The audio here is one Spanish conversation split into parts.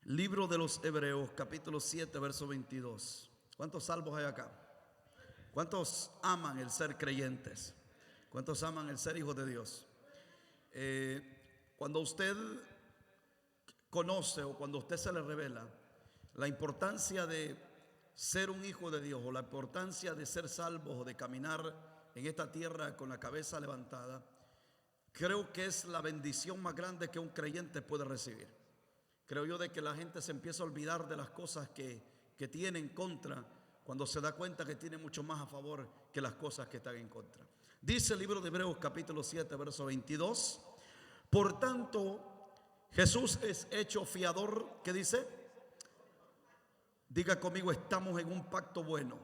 Libro de los Hebreos, capítulo 7, verso 22. ¿Cuántos salvos hay acá? ¿Cuántos aman el ser creyentes? ¿Cuántos aman el ser hijos de Dios? Cuando usted conoce o cuando usted se le revela la importancia de ser un hijo de Dios o la importancia de ser salvos o de caminar en esta tierra con la cabeza levantada, creo que es la bendición más grande que un creyente puede recibir. Creo yo de que la gente se empieza a olvidar de las cosas que tiene en contra cuando se da cuenta que tiene mucho más a favor que las cosas que están en contra. Dice el libro de Hebreos capítulo 7 verso 22: por tanto Jesús es hecho fiador. ¿Qué dice? Diga conmigo: estamos en un pacto bueno.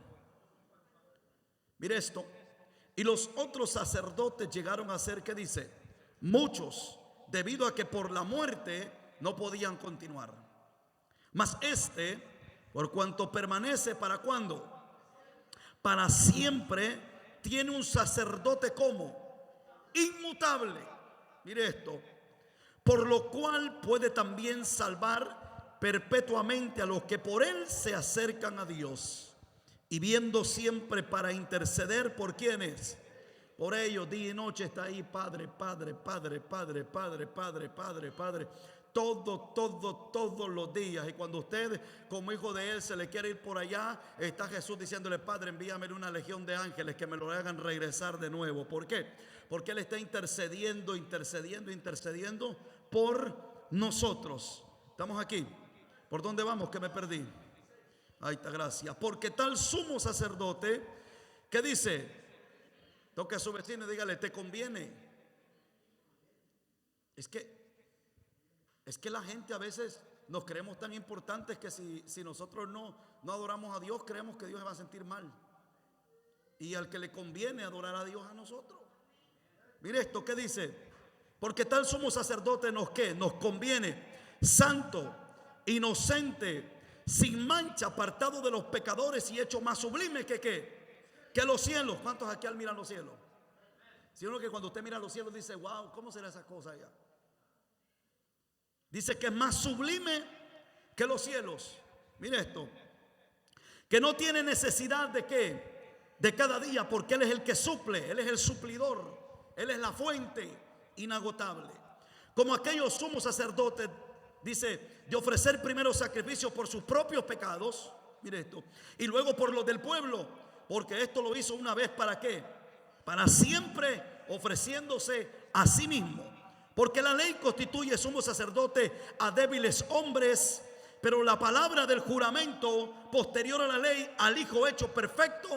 Mire esto: y los otros sacerdotes llegaron a ser, ¿qué dice? Muchos, debido a que por la muerte no podían continuar. Mas este, por cuanto permanece, ¿para cuándo? Para siempre, tiene un sacerdote como inmutable. Mire esto: por lo cual puede también salvar perpetuamente a los que por él se acercan a Dios, y viendo siempre para interceder por quienes, por ellos día y noche está ahí. Padre, Padre, Padre, Padre, Padre, Padre, Padre, Padre, todos los días. Y cuando usted como hijo de él se le quiere ir por allá, está Jesús diciéndole: Padre, envíame una legión de ángeles que me lo hagan regresar de nuevo. ¿Por qué? Porque él está intercediendo por nosotros. ¿Estamos aquí? ¿Por dónde vamos? Que me perdí. Ahí está, gracias. Porque tal sumo sacerdote, ¿qué dice? Toque a su vecino y dígale: te conviene. Es que la gente a veces nos creemos tan importantes que si nosotros no adoramos a Dios, creemos que Dios se va a sentir mal. Y al que le conviene adorar a Dios, a nosotros. Mire esto, ¿qué dice? Porque tal sumo sacerdote nos conviene, santo, inocente, sin mancha, apartado de los pecadores y hecho más sublime que los cielos. ¿Cuántos aquí miran los cielos? Si uno que cuando usted mira los cielos dice: wow, ¿cómo será esa cosa allá? Dice que es más sublime que los cielos. Mire esto: que no tiene necesidad de qué, de cada día, porque él es el que suple, él es el suplidor, él es la fuente inagotable. Como aquellos sumos sacerdotes, dice, de ofrecer primero sacrificios por sus propios pecados, mire esto, y luego por los del pueblo, porque esto lo hizo una vez. ¿Para qué? Para siempre, ofreciéndose a sí mismo. Porque la ley constituye sumo sacerdote a débiles hombres, pero la palabra del juramento posterior a la ley, al Hijo hecho perfecto,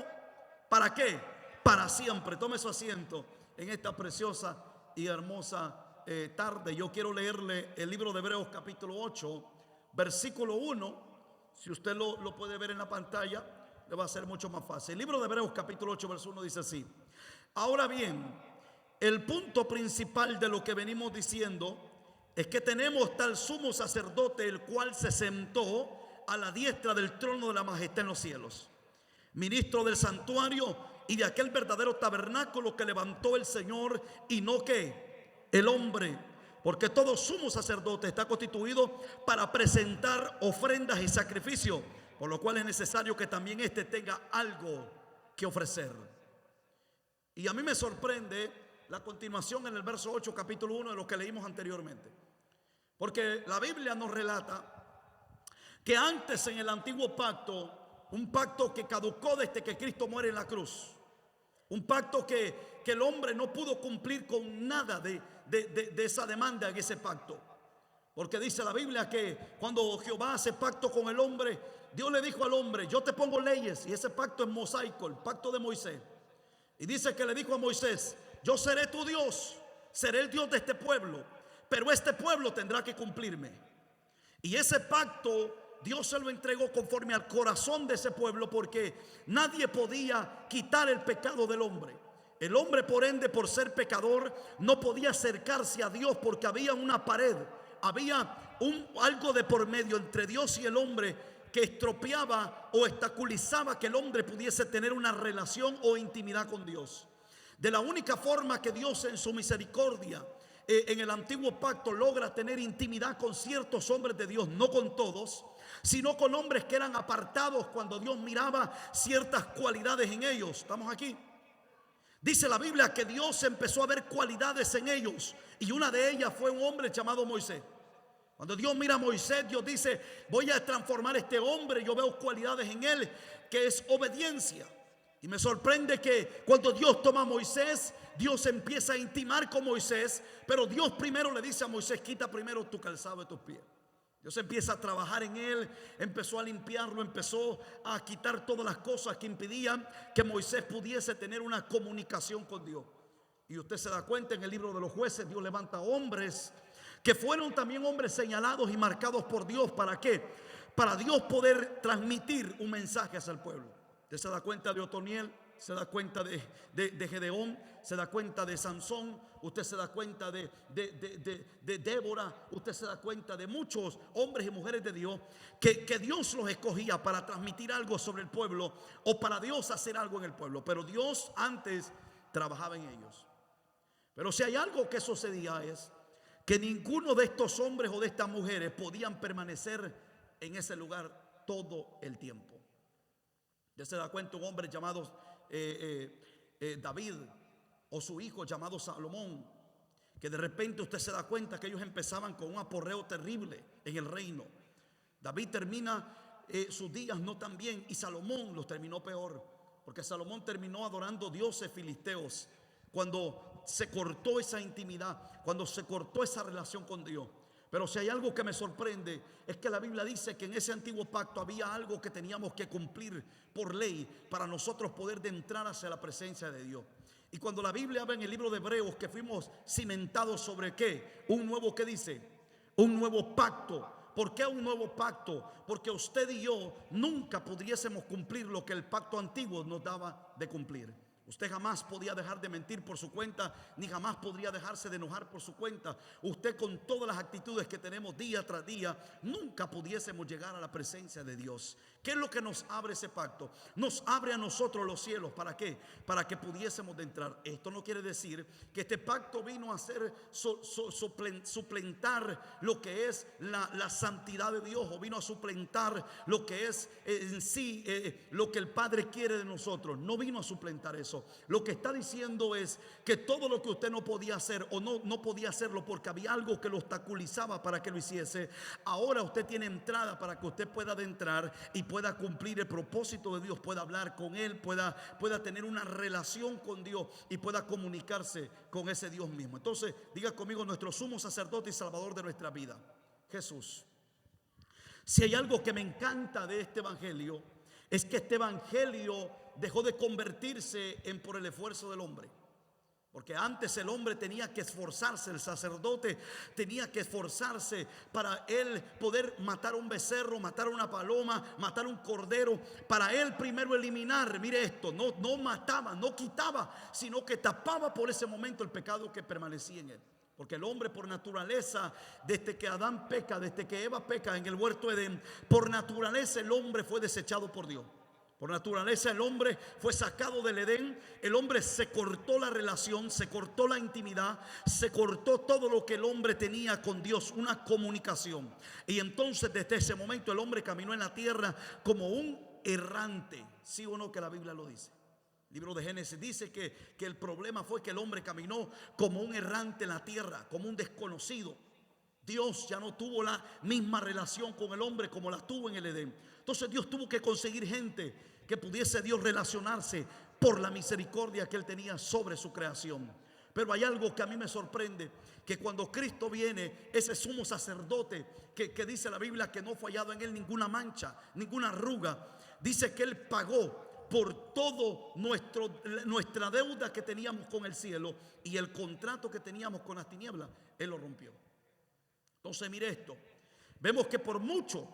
¿para qué? Para siempre. Tome su asiento en esta preciosa y hermosa tarde. Yo quiero leerle el libro de Hebreos capítulo 8, versículo 1. Si usted lo puede ver en la pantalla, le va a ser mucho más fácil. El libro de Hebreos capítulo 8, verso 1 dice así: ahora bien, el punto principal de lo que venimos diciendo es que tenemos tal sumo sacerdote, el cual se sentó a la diestra del trono de la majestad en los cielos, ministro del santuario y de aquel verdadero tabernáculo que levantó el Señor, y no que el hombre. Porque todo sumo sacerdote está constituido para presentar ofrendas y sacrificios, por lo cual es necesario que también éste tenga algo que ofrecer. Y a mí me sorprende la continuación en el verso 8, capítulo 1 de lo que leímos anteriormente. Porque la Biblia nos relata que antes, en el antiguo pacto, un pacto que caducó desde que Cristo muere en la cruz, un pacto que el hombre no pudo cumplir con nada de esa demanda en ese pacto. Porque dice la Biblia que cuando Jehová hace pacto con el hombre, Dios le dijo al hombre: yo te pongo leyes. Y ese pacto es mosaico, el pacto de Moisés. Y dice que le dijo a Moisés: yo seré tu Dios, seré el Dios de este pueblo, pero este pueblo tendrá que cumplirme. Y ese pacto Dios se lo entregó conforme al corazón de ese pueblo, porque nadie podía quitar el pecado del hombre. El hombre, por ende, por ser pecador, no podía acercarse a Dios, porque había una pared, había algo de por medio entre Dios y el hombre, que estropeaba o obstaculizaba que el hombre pudiese tener una relación o intimidad con Dios. De la única forma que Dios, en su misericordia, en el antiguo pacto logra tener intimidad con ciertos hombres de Dios, no con todos, sino con hombres que eran apartados cuando Dios miraba ciertas cualidades en ellos. ¿Estamos aquí? Dice la Biblia que Dios empezó a ver cualidades en ellos, y una de ellas fue un hombre llamado Moisés. Cuando Dios mira a Moisés, Dios dice: voy a transformar a este hombre. Yo veo cualidades en él que es obediencia. Y me sorprende que cuando Dios toma a Moisés, Dios empieza a intimar con Moisés, pero Dios primero le dice a Moisés: quita primero tu calzado de tus pies. Dios empieza a trabajar en él, empezó a limpiarlo, empezó a quitar todas las cosas que impidían que Moisés pudiese tener una comunicación con Dios. Y usted se da cuenta, en el libro de los Jueces Dios levanta hombres que fueron también hombres señalados y marcados por Dios. ¿Para qué? Para Dios poder transmitir un mensaje hacia el pueblo. Usted se da cuenta de Otoniel, se da cuenta de Gedeón, se da cuenta de Sansón, usted se da cuenta de Débora, usted se da cuenta de muchos hombres y mujeres de Dios que Dios los escogía para transmitir algo sobre el pueblo, o para Dios hacer algo en el pueblo. Pero Dios antes trabajaba en ellos. Pero si hay algo que sucedía, es que ninguno de estos hombres o de estas mujeres podían permanecer en ese lugar todo el tiempo. Ya se da cuenta un hombre llamado David, o su hijo llamado Salomón, que de repente usted se da cuenta que ellos empezaban con un aporreo terrible en el reino. David termina sus días no tan bien, y Salomón los terminó peor, porque Salomón terminó adorando dioses filisteos. Cuando se cortó esa intimidad, cuando se cortó esa relación con Dios. Pero si hay algo que me sorprende, es que la Biblia dice que en ese antiguo pacto había algo que teníamos que cumplir por ley para nosotros poder entrar hacia la presencia de Dios. Y cuando la Biblia habla en el libro de Hebreos que fuimos cimentados sobre ¿qué? Un nuevo, ¿qué dice? Un nuevo pacto. ¿Por qué un nuevo pacto? Porque usted y yo nunca pudiésemos cumplir lo que el pacto antiguo nos daba de cumplir. Usted jamás podía dejar de mentir por su cuenta, ni jamás podría dejarse de enojar por su cuenta. Usted, con todas las actitudes que tenemos día tras día, nunca pudiésemos llegar a la presencia de Dios. ¿Qué es lo que nos abre ese pacto? Nos abre a nosotros los cielos. ¿Para qué? Para que pudiésemos de entrar. Esto no quiere decir que este pacto vino a ser suplentar lo que es la santidad de Dios, o vino a suplentar lo que es en sí lo que el Padre quiere de nosotros. No vino a suplentar eso. Lo que está diciendo es que todo lo que usted no podía hacer, o no podía hacerlo porque había algo que lo obstaculizaba para que lo hiciese, ahora usted tiene entrada para que usted pueda adentrar y pueda cumplir el propósito de Dios, pueda hablar con Él, pueda tener una relación con Dios y pueda comunicarse con ese Dios mismo. Entonces, diga conmigo: nuestro sumo sacerdote y salvador de nuestra vida, Jesús. Si hay algo que me encanta de este evangelio, es que este evangelio dejó de convertirse en por el esfuerzo del hombre. Porque antes el hombre tenía que esforzarse, el sacerdote tenía que esforzarse para él poder matar un becerro, matar una paloma, matar un cordero, para él primero eliminar, mire esto, no mataba, no quitaba, sino que tapaba por ese momento el pecado que permanecía en él. Porque el hombre, por naturaleza, desde que Adán peca, desde que Eva peca en el huerto de Edén, por naturaleza el hombre fue desechado por Dios. Por naturaleza el hombre fue sacado del Edén. El hombre se cortó la relación, se cortó la intimidad, se cortó todo lo que el hombre tenía con Dios, una comunicación. Y entonces desde ese momento el hombre caminó en la tierra como un errante. ¿Sí o no que la Biblia lo dice? El libro de Génesis dice que el problema fue que el hombre caminó como un errante en la tierra, como un desconocido. Dios ya no tuvo la misma relación con el hombre como la tuvo en el Edén. Entonces Dios tuvo que conseguir gente que pudiese Dios relacionarse por la misericordia que Él tenía sobre su creación. Pero hay algo que a mí me sorprende, que cuando Cristo viene, ese sumo sacerdote que dice la Biblia que no fue hallado en Él ninguna mancha, ninguna arruga, dice que Él pagó por todo nuestra deuda que teníamos con el cielo, y el contrato que teníamos con las tinieblas, Él lo rompió. Entonces mire esto, vemos que por mucho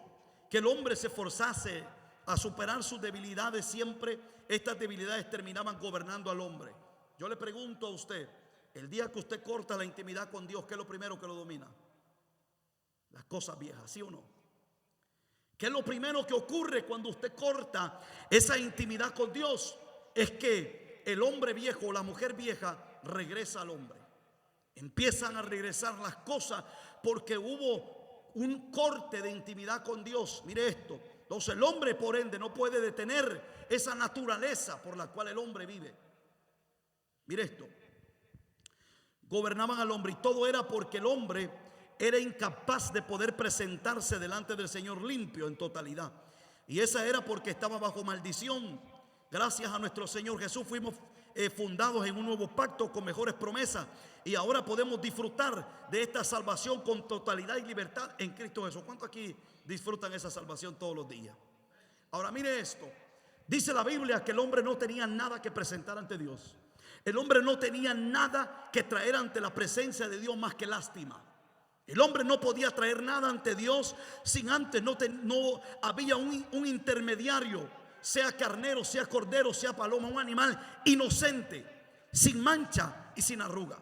que el hombre se esforzase a superar sus debilidades, siempre estas debilidades terminaban gobernando al hombre. Yo le pregunto a usted, el día que usted corta la intimidad con Dios, ¿qué es lo primero que lo domina? Las cosas viejas, ¿sí o no? ¿Qué es lo primero que ocurre cuando usted corta esa intimidad con Dios? Es que el hombre viejo o la mujer vieja regresa al hombre. Empiezan a regresar las cosas porque hubo un corte de intimidad con Dios. Mire esto. Entonces el hombre, por ende, no puede detener esa naturaleza por la cual el hombre vive. Mire esto. Gobernaban al hombre, y todo era porque el hombre era incapaz de poder presentarse delante del Señor limpio en totalidad. Y esa era porque estaba bajo maldición. Gracias a nuestro Señor Jesús fuimos fundados en un nuevo pacto con mejores promesas, y ahora podemos disfrutar de esta salvación con totalidad y libertad en Cristo Jesús. ¿Cuántos aquí disfrutan esa salvación todos los días? Ahora mire esto. Dice la Biblia que el hombre no tenía nada que presentar ante Dios. El hombre no tenía nada que traer ante la presencia de Dios más que lástima. El hombre no podía traer nada ante Dios sin antes, no había un intermediario, sea carnero, sea cordero, sea paloma, un animal inocente, sin mancha y sin arruga.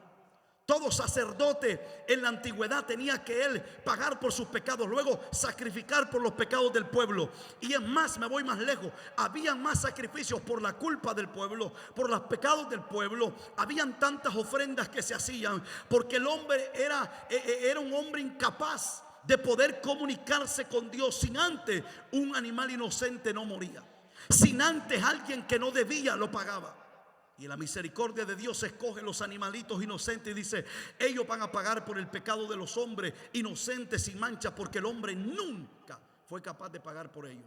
Todo sacerdote en la antigüedad tenía que él pagar por sus pecados, luego sacrificar por los pecados del pueblo. Y es más, me voy más lejos, habían más sacrificios por la culpa del pueblo, por los pecados del pueblo. Habían tantas ofrendas que se hacían porque el hombre era un hombre incapaz de poder comunicarse con Dios. Sin antes un animal inocente no moría, sin antes alguien que no debía lo pagaba. Y la misericordia de Dios escoge los animalitos inocentes y dice: ellos van a pagar por el pecado de los hombres inocentes sin mancha, porque el hombre nunca fue capaz de pagar por ellos.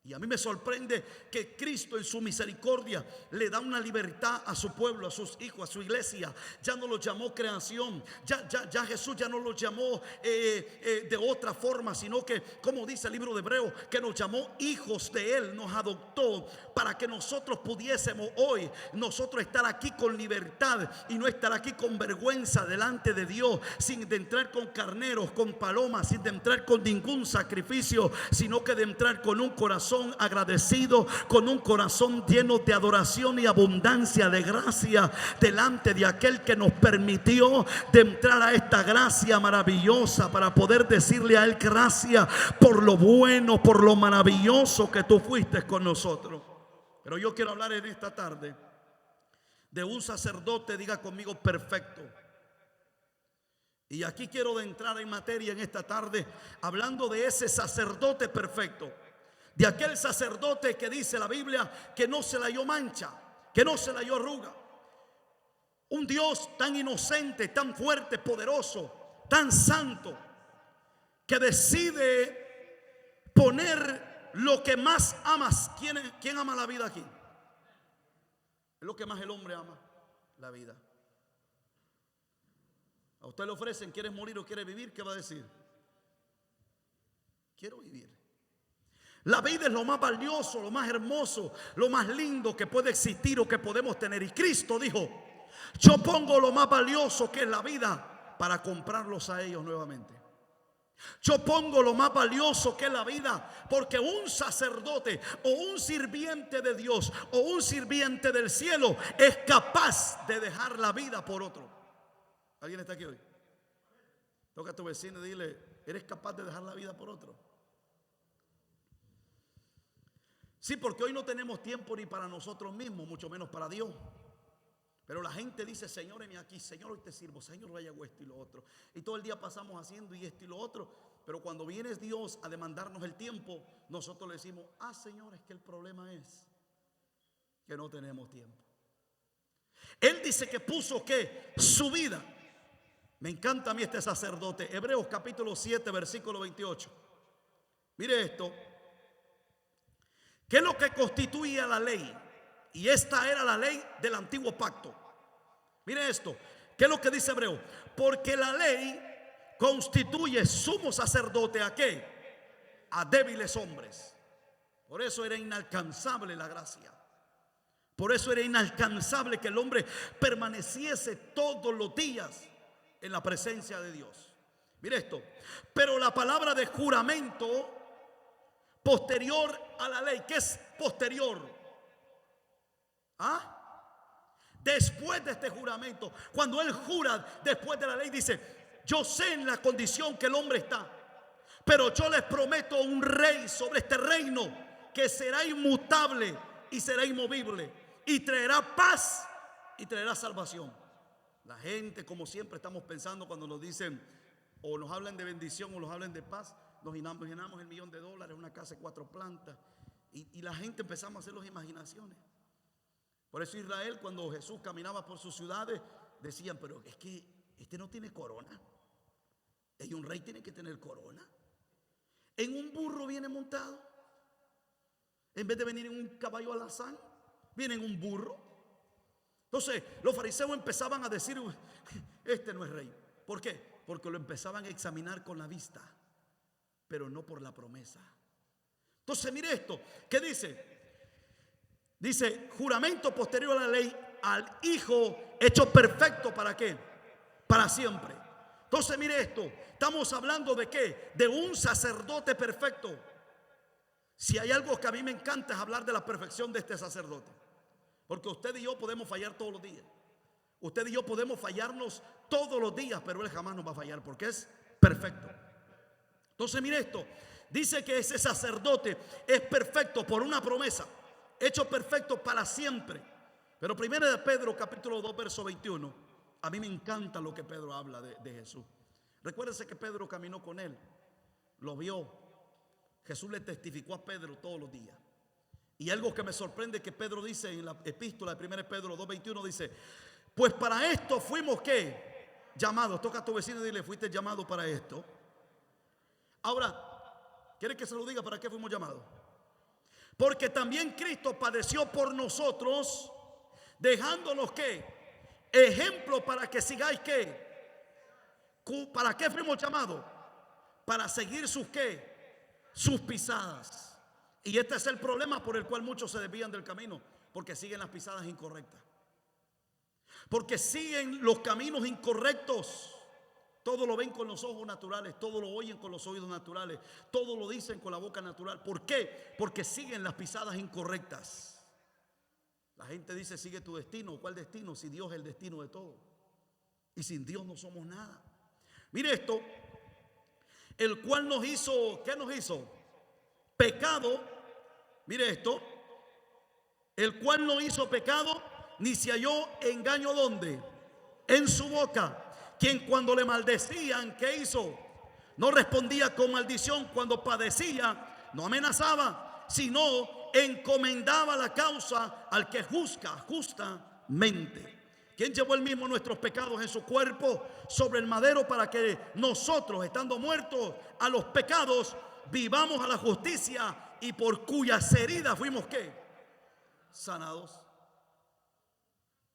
Y a mí me sorprende que Cristo en su misericordia le da una libertad a su pueblo, a sus hijos, a su iglesia. Ya no los llamó creación, ya Jesús ya no los llamó de otra forma, sino que, como dice el libro de Hebreos, que nos llamó hijos de Él, nos adoptó para que nosotros pudiésemos hoy, nosotros estar aquí con libertad y no estar aquí con vergüenza delante de Dios, sin de entrar con carneros, con palomas, sin de entrar con ningún sacrificio, sino que de entrar con un corazón agradecido, con un corazón lleno de adoración y abundancia de gracia delante de aquel que nos permitió de entrar a esta gracia maravillosa, para poder decirle a Él gracias por lo bueno, por lo maravilloso que tú fuiste con nosotros. Pero yo quiero hablar en esta tarde de un sacerdote, diga conmigo, perfecto. Y aquí quiero entrar en materia en esta tarde, hablando de ese sacerdote perfecto, de aquel sacerdote que dice la Biblia que no se le halló mancha, que no se le halló arruga. Un Dios tan inocente, tan fuerte, poderoso, tan santo, que decide poner lo que más amas. ¿Quién ama la vida aquí? Es lo que más el hombre ama, la vida. A usted le ofrecen: ¿quieres morir o quieres vivir? ¿Qué va a decir? Quiero vivir. La vida es lo más valioso, lo más hermoso, lo más lindo que puede existir o que podemos tener. Y Cristo dijo: yo pongo lo más valioso, que es la vida, para comprarlos a ellos nuevamente. Yo pongo lo más valioso, que es la vida, porque un sacerdote o un sirviente de Dios o un sirviente del cielo es capaz de dejar la vida por otro. ¿Alguien está aquí hoy? Toca a tu vecino y dile: ¿eres capaz de dejar la vida por otro? Sí, porque hoy no tenemos tiempo ni para nosotros mismos, mucho menos para Dios. Pero la gente dice: Señor, heme aquí, Señor, hoy te sirvo, Señor, hoy hago esto y lo otro. Y todo el día pasamos haciendo y esto y lo otro. Pero cuando viene Dios a demandarnos el tiempo, nosotros le decimos: Señor, es que el problema es que no tenemos tiempo. Él dice que puso ¿qué? Su vida. Me encanta a mí este sacerdote. Hebreos capítulo 7, versículo 28. Mire esto. ¿Qué es lo que constituía la ley? Y esta era la ley del antiguo pacto. Mire esto. ¿Qué es lo que dice Hebreo? Porque la ley constituye sumo sacerdote ¿a qué? A débiles hombres. Por eso era inalcanzable la gracia. Por eso era inalcanzable que el hombre permaneciese todos los días en la presencia de Dios. Mire esto. Pero la palabra de juramento posterior a la ley, ¿qué es posterior? Después de este juramento, cuando él jura después de la ley, dice: yo sé en la condición que el hombre está, pero yo les prometo un rey sobre este reino que será inmutable y será inmovible, y traerá paz y traerá salvación. La gente, como siempre, estamos pensando cuando nos dicen o nos hablan de bendición o nos hablan de paz, nos imaginamos $1.000.000, una casa de 4 plantas, y la gente empezamos a hacer las imaginaciones. Por eso Israel, cuando Jesús caminaba por sus ciudades, decían, pero es que este no tiene corona. Y un rey tiene que tener corona. En un burro viene montado. En vez de venir en un caballo alazán, viene en un burro. Entonces los fariseos empezaban a decir, este no es rey. ¿Por qué? Porque lo empezaban a examinar con la vista, pero no por la promesa. Entonces mire esto, ¿qué dice? Dice, juramento posterior a la ley al Hijo hecho perfecto, ¿para qué? Para siempre. Entonces mire esto, estamos hablando de ¿qué? De un sacerdote perfecto. Si hay algo que a mí me encanta es hablar de la perfección de este sacerdote. Porque usted y yo podemos fallar todos los días. Usted y yo podemos fallarnos todos los días, pero Él jamás nos va a fallar porque es perfecto. Entonces mire esto, dice que ese sacerdote es perfecto por una promesa, hecho perfecto para siempre. Pero primero de Pedro capítulo 2 verso 21, a mí me encanta lo que Pedro habla de Jesús. Recuérdense que Pedro caminó con Él, lo vio. Jesús le testificó a Pedro todos los días. Y algo que me sorprende que Pedro dice en la epístola de 1 Pedro 2:21, dice, pues para esto fuimos ¿qué? Llamados. Toca a tu vecino y dile, fuiste llamado para esto. Ahora, ¿quiere que se lo diga para qué fuimos llamados? Porque también Cristo padeció por nosotros, dejándonos ¿qué? Ejemplo para que sigáis ¿qué? ¿Para qué fuimos llamados? Para seguir sus ¿qué? Sus pisadas. Y este es el problema por el cual muchos se desvían del camino, porque siguen las pisadas incorrectas, porque siguen los caminos incorrectos. Todo lo ven con los ojos naturales, todo lo oyen con los oídos naturales, todo lo dicen con la boca natural. ¿Por qué? Porque siguen las pisadas incorrectas. La gente dice, sigue tu destino. ¿Cuál destino? Si Dios es el destino de todo, y sin Dios no somos nada. Mire esto, el cual nos hizo, ¿qué nos hizo? Pecado. Mire esto, el cual no hizo pecado, ni se halló engaño ¿dónde? En su boca. Quien cuando le maldecían, ¿qué hizo? No respondía con maldición. Cuando padecía, no amenazaba, sino encomendaba la causa al que juzga justamente. ¿Quién llevó él mismo nuestros pecados en su cuerpo sobre el madero para que nosotros, estando muertos a los pecados, vivamos a la justicia, y por cuyas heridas fuimos ¿qué? Sanados?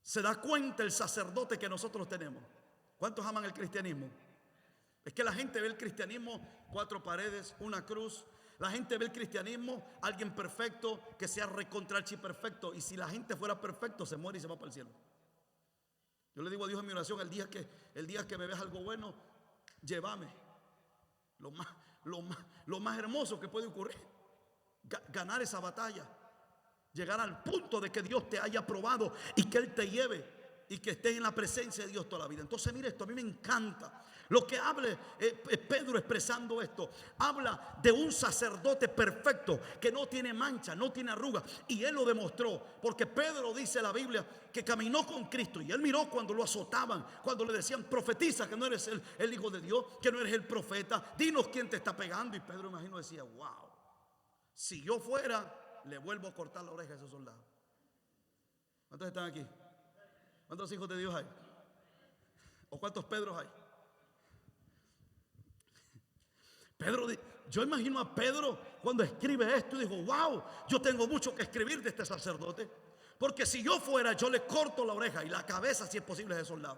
¿Se da cuenta el sacerdote que nosotros tenemos? ¿Cuántos aman el cristianismo? Es que la gente ve el cristianismo 4 paredes, una cruz. La gente ve el cristianismo alguien perfecto, que sea recontra archiperfecto. Y si la gente fuera perfecto, se muere y se va para el cielo. Yo le digo a Dios en mi oración, el día que me veas algo bueno, llévame. Lo más hermoso que puede ocurrir, ganar esa batalla, llegar al punto de que Dios te haya probado y que Él te lleve y que estés en la presencia de Dios toda la vida. Entonces mire esto, a mí me encanta lo que habla Pedro expresando esto. Habla de un sacerdote perfecto que no tiene mancha, no tiene arruga, y él lo demostró, porque Pedro dice en la Biblia que caminó con Cristo y él miró cuando lo azotaban, cuando le decían profetiza que no eres el Hijo de Dios, que no eres el profeta, dinos quién te está pegando. Y Pedro, imagino, decía, wow, si yo fuera, le vuelvo a cortar la oreja a esos soldados. ¿Cuántos están aquí? ¿Cuántos hijos de Dios hay? ¿O cuántos Pedros hay? Pedro, yo imagino a Pedro cuando escribe esto y dijo, wow, yo tengo mucho que escribir de este sacerdote, porque si yo fuera, yo le corto la oreja y la cabeza, si es posible, de ese soldado.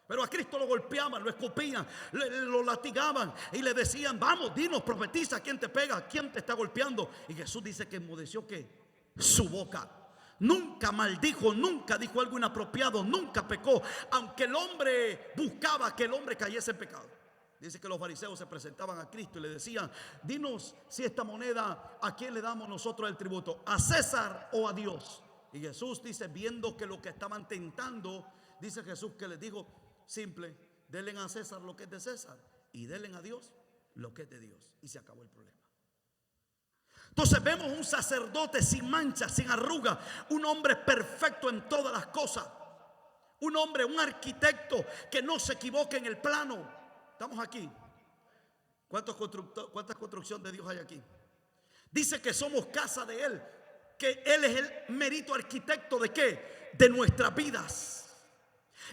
Pero a Cristo lo golpeaban, lo escupían, lo latigaban y le decían, vamos, dinos, profetiza, ¿quién te pega? ¿Quién te está golpeando? Y Jesús dice que enmudeció ¿qué? Su boca. Nunca maldijo, nunca dijo algo inapropiado, nunca pecó, aunque el hombre buscaba que el hombre cayese en pecado. Dice que los fariseos se presentaban a Cristo y le decían, dinos si esta moneda, ¿a quién le damos nosotros el tributo? ¿A César o a Dios? Y Jesús dice, viendo que lo que estaban tentando, dice Jesús que les dijo, simple, denle a César lo que es de César y denle a Dios lo que es de Dios. Y se acabó el problema. Entonces vemos un sacerdote sin mancha, sin arruga, un hombre perfecto en todas las cosas, Un hombre, un arquitecto que no se equivoque en el plano. Estamos aquí. ¿Cuántas construcciones de Dios hay aquí? Dice que somos casa de Él, que Él es el mérito arquitecto ¿de qué? De nuestras vidas.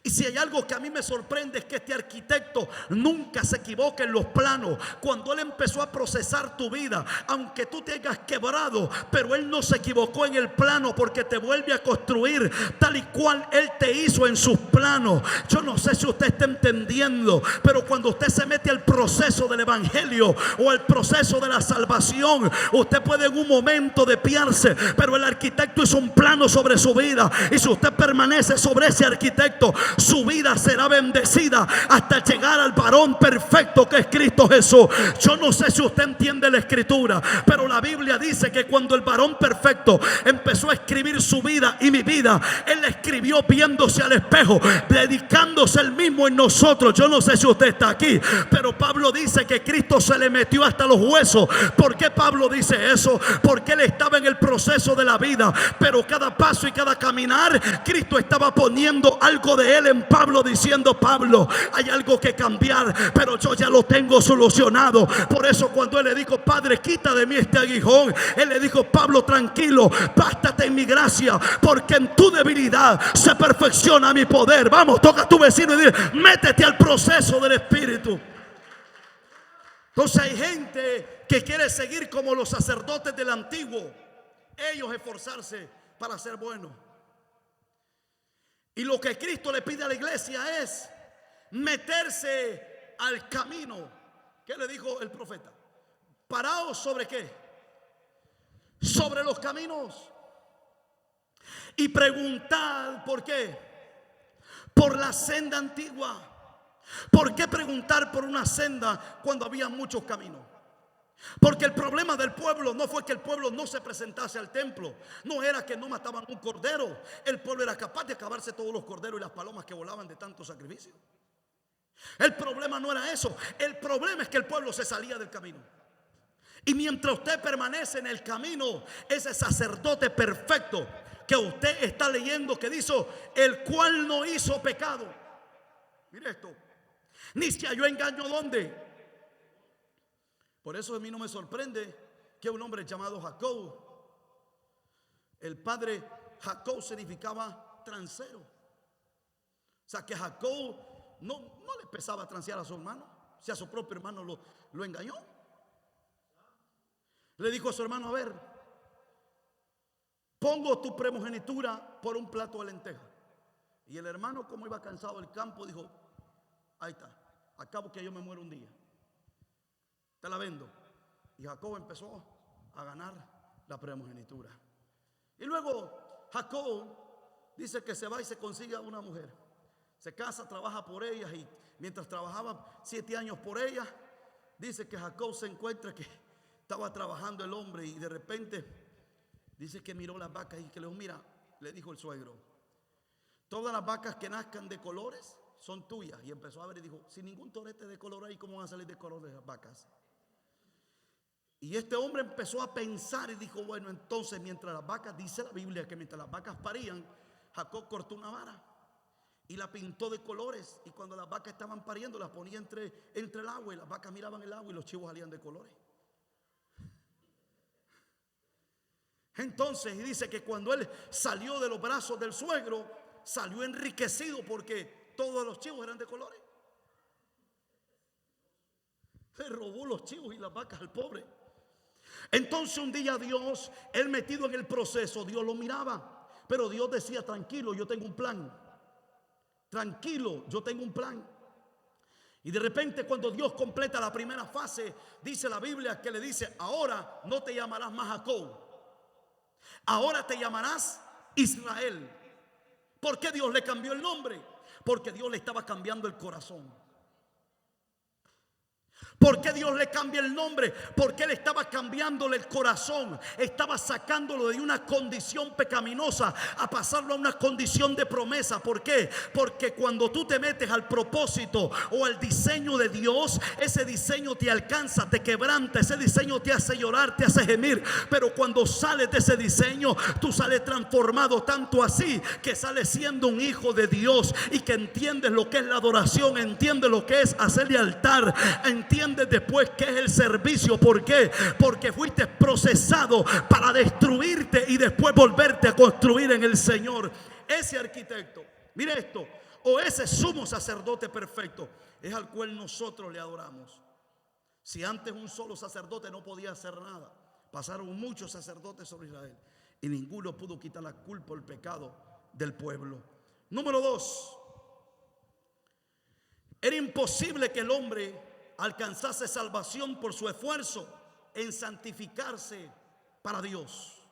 Y si hay algo que a mí me sorprende es que este arquitecto nunca se equivoca en los planos. Cuando Él empezó a procesar tu vida, aunque tú te hayas quebrado, pero Él no se equivocó en el plano, porque te vuelve a construir tal y cual Él te hizo en sus planos. Yo no sé si usted está entendiendo, pero cuando usted se mete al proceso del evangelio o al proceso de la salvación, usted puede en un momento desviarse, pero el arquitecto hizo un plano sobre su vida, y si usted permanece sobre ese arquitecto, su vida será bendecida hasta llegar al varón perfecto que es Cristo Jesús. Yo no sé si usted entiende la escritura, pero la Biblia dice que cuando el varón perfecto empezó a escribir su vida y mi vida, él la escribió viéndose al espejo, dedicándose él mismo en nosotros. Yo no sé si usted está aquí, pero Pablo dice que Cristo se le metió hasta los huesos. ¿Por qué Pablo dice eso? Porque él estaba en el proceso de la vida, pero cada paso y cada caminar, Cristo estaba poniendo algo de él en Pablo, diciendo: Pablo, hay algo que cambiar, pero yo ya lo tengo solucionado. Por eso cuando él le dijo: Padre, quita de mí este aguijón, él le dijo: Pablo, tranquilo, bástate en mi gracia, porque en tu debilidad se perfecciona mi poder. Vamos, toca a tu vecino y dile: métete al proceso del Espíritu. Entonces hay gente que quiere seguir como los sacerdotes del antiguo, ellos esforzarse para ser buenos. Y lo que Cristo le pide a la iglesia es meterse al camino. ¿Qué le dijo el profeta? Paraos sobre qué? Sobre los caminos. Y preguntad por qué. Por la senda antigua. ¿Por qué preguntar por una senda cuando había muchos caminos? Porque el problema del pueblo no fue que el pueblo no se presentase al templo, no era que no mataban un cordero. El pueblo era capaz de acabarse todos los corderos y las palomas que volaban de tanto sacrificio. El problema no era eso. El problema es que el pueblo se salía del camino. Y mientras usted permanece en el camino, ese sacerdote perfecto que usted está leyendo, que dice: el cual no hizo pecado. Mire esto: ni se halló engaño. ¿Dónde? Por eso a mí no me sorprende que un hombre llamado Jacob, el padre Jacob significaba transero. O sea que Jacob no le pesaba transear a su hermano, si a su propio hermano lo engañó. Le dijo a su hermano: a ver, pongo tu primogenitura por un plato de lentejas. Y el hermano, como iba cansado del campo, dijo: ahí está, acabo que yo me muero un día, te la vendo. Y Jacob empezó a ganar la primogenitura. Y luego Jacob dice que se va y se consigue a una mujer, se casa, trabaja por ella, y mientras trabajaba 7 años por ella, dice que Jacob se encuentra que estaba trabajando el hombre, y de repente dice que miró las vacas y que le dijo: mira, le dijo el suegro, todas las vacas que nazcan de colores son tuyas. Y empezó a ver y dijo: si ningún torete de color hay, ¿cómo van a salir de colores las vacas? Y este hombre empezó a pensar y dijo: bueno, entonces mientras las vacas, dice la Biblia que mientras las vacas parían, Jacob cortó una vara y la pintó de colores, y cuando las vacas estaban pariendo las ponía entre el agua, y las vacas miraban el agua y los chivos salían de colores. Entonces, y dice que cuando él salió de los brazos del suegro, salió enriquecido, porque todos los chivos eran de colores. Le robó los chivos y las vacas al pobre. Entonces un día Dios, él metido en el proceso, Dios lo miraba, pero Dios decía: tranquilo, yo tengo un plan. Tranquilo, yo tengo un plan. Y de repente, cuando Dios completa la primera fase, dice la Biblia que le dice: ahora no te llamarás más Jacob, ahora te llamarás Israel. ¿Por qué Dios le cambió el nombre? Porque Dios le estaba cambiando el corazón. ¿Por qué Dios le cambia el nombre? Porque Él estaba cambiándole el corazón. Estaba sacándolo de una condición pecaminosa a pasarlo a una condición de promesa. ¿Por qué? Porque cuando tú te metes al propósito o al diseño de Dios, ese diseño te alcanza, te quebranta, ese diseño te hace llorar, te hace gemir. Pero cuando sales de ese diseño, tú sales transformado, tanto así que sales siendo un hijo de Dios y que entiendes lo que es la adoración, entiendes lo que es hacerle altar, entiendes después qué es el servicio. ¿Por qué? Porque fuiste procesado para destruirte y después volverte a construir en el Señor. Ese arquitecto, mire esto, o ese sumo sacerdote perfecto, es al cual nosotros le adoramos. Si antes un solo sacerdote no podía hacer nada, pasaron muchos sacerdotes sobre Israel y ninguno pudo quitar la culpa o el pecado del pueblo. Número 2, era imposible que el hombre alcanzase salvación por su esfuerzo en santificarse para Dios.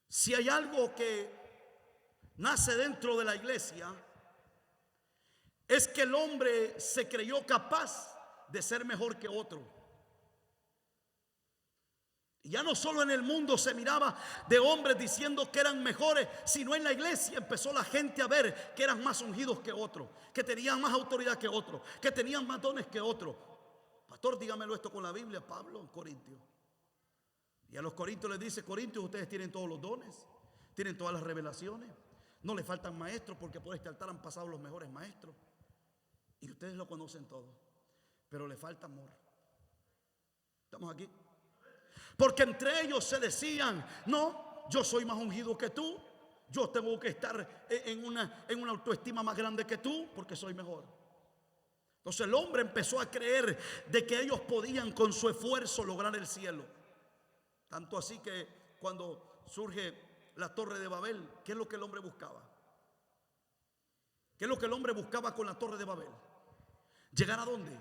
Si hay algo que nace dentro de la iglesia, es que el hombre se creyó capaz de ser mejor que otro. Y ya no solo en el mundo se miraba de hombres diciendo que eran mejores, sino en la iglesia empezó la gente a ver que eran más ungidos que otros, que tenían más autoridad que otros, que tenían más dones que otros. Pastor, dígamelo esto con la Biblia. Pablo en Corintios, y a los corintios les dice: Corintios, ustedes tienen todos los dones, tienen todas las revelaciones, no le faltan maestros, porque por este altar han pasado los mejores maestros y ustedes lo conocen todo, pero le falta amor. ¿Estamos aquí? Porque entre ellos se decían: no, yo soy más ungido que tú, yo tengo que estar en una autoestima más grande que tú porque soy mejor. Entonces el hombre empezó a creer de que ellos podían con su esfuerzo lograr el cielo. Tanto así que cuando surge la torre de Babel, ¿qué es lo que el hombre buscaba? ¿Qué es lo que el hombre buscaba con la torre de Babel? ¿Llegar a dónde?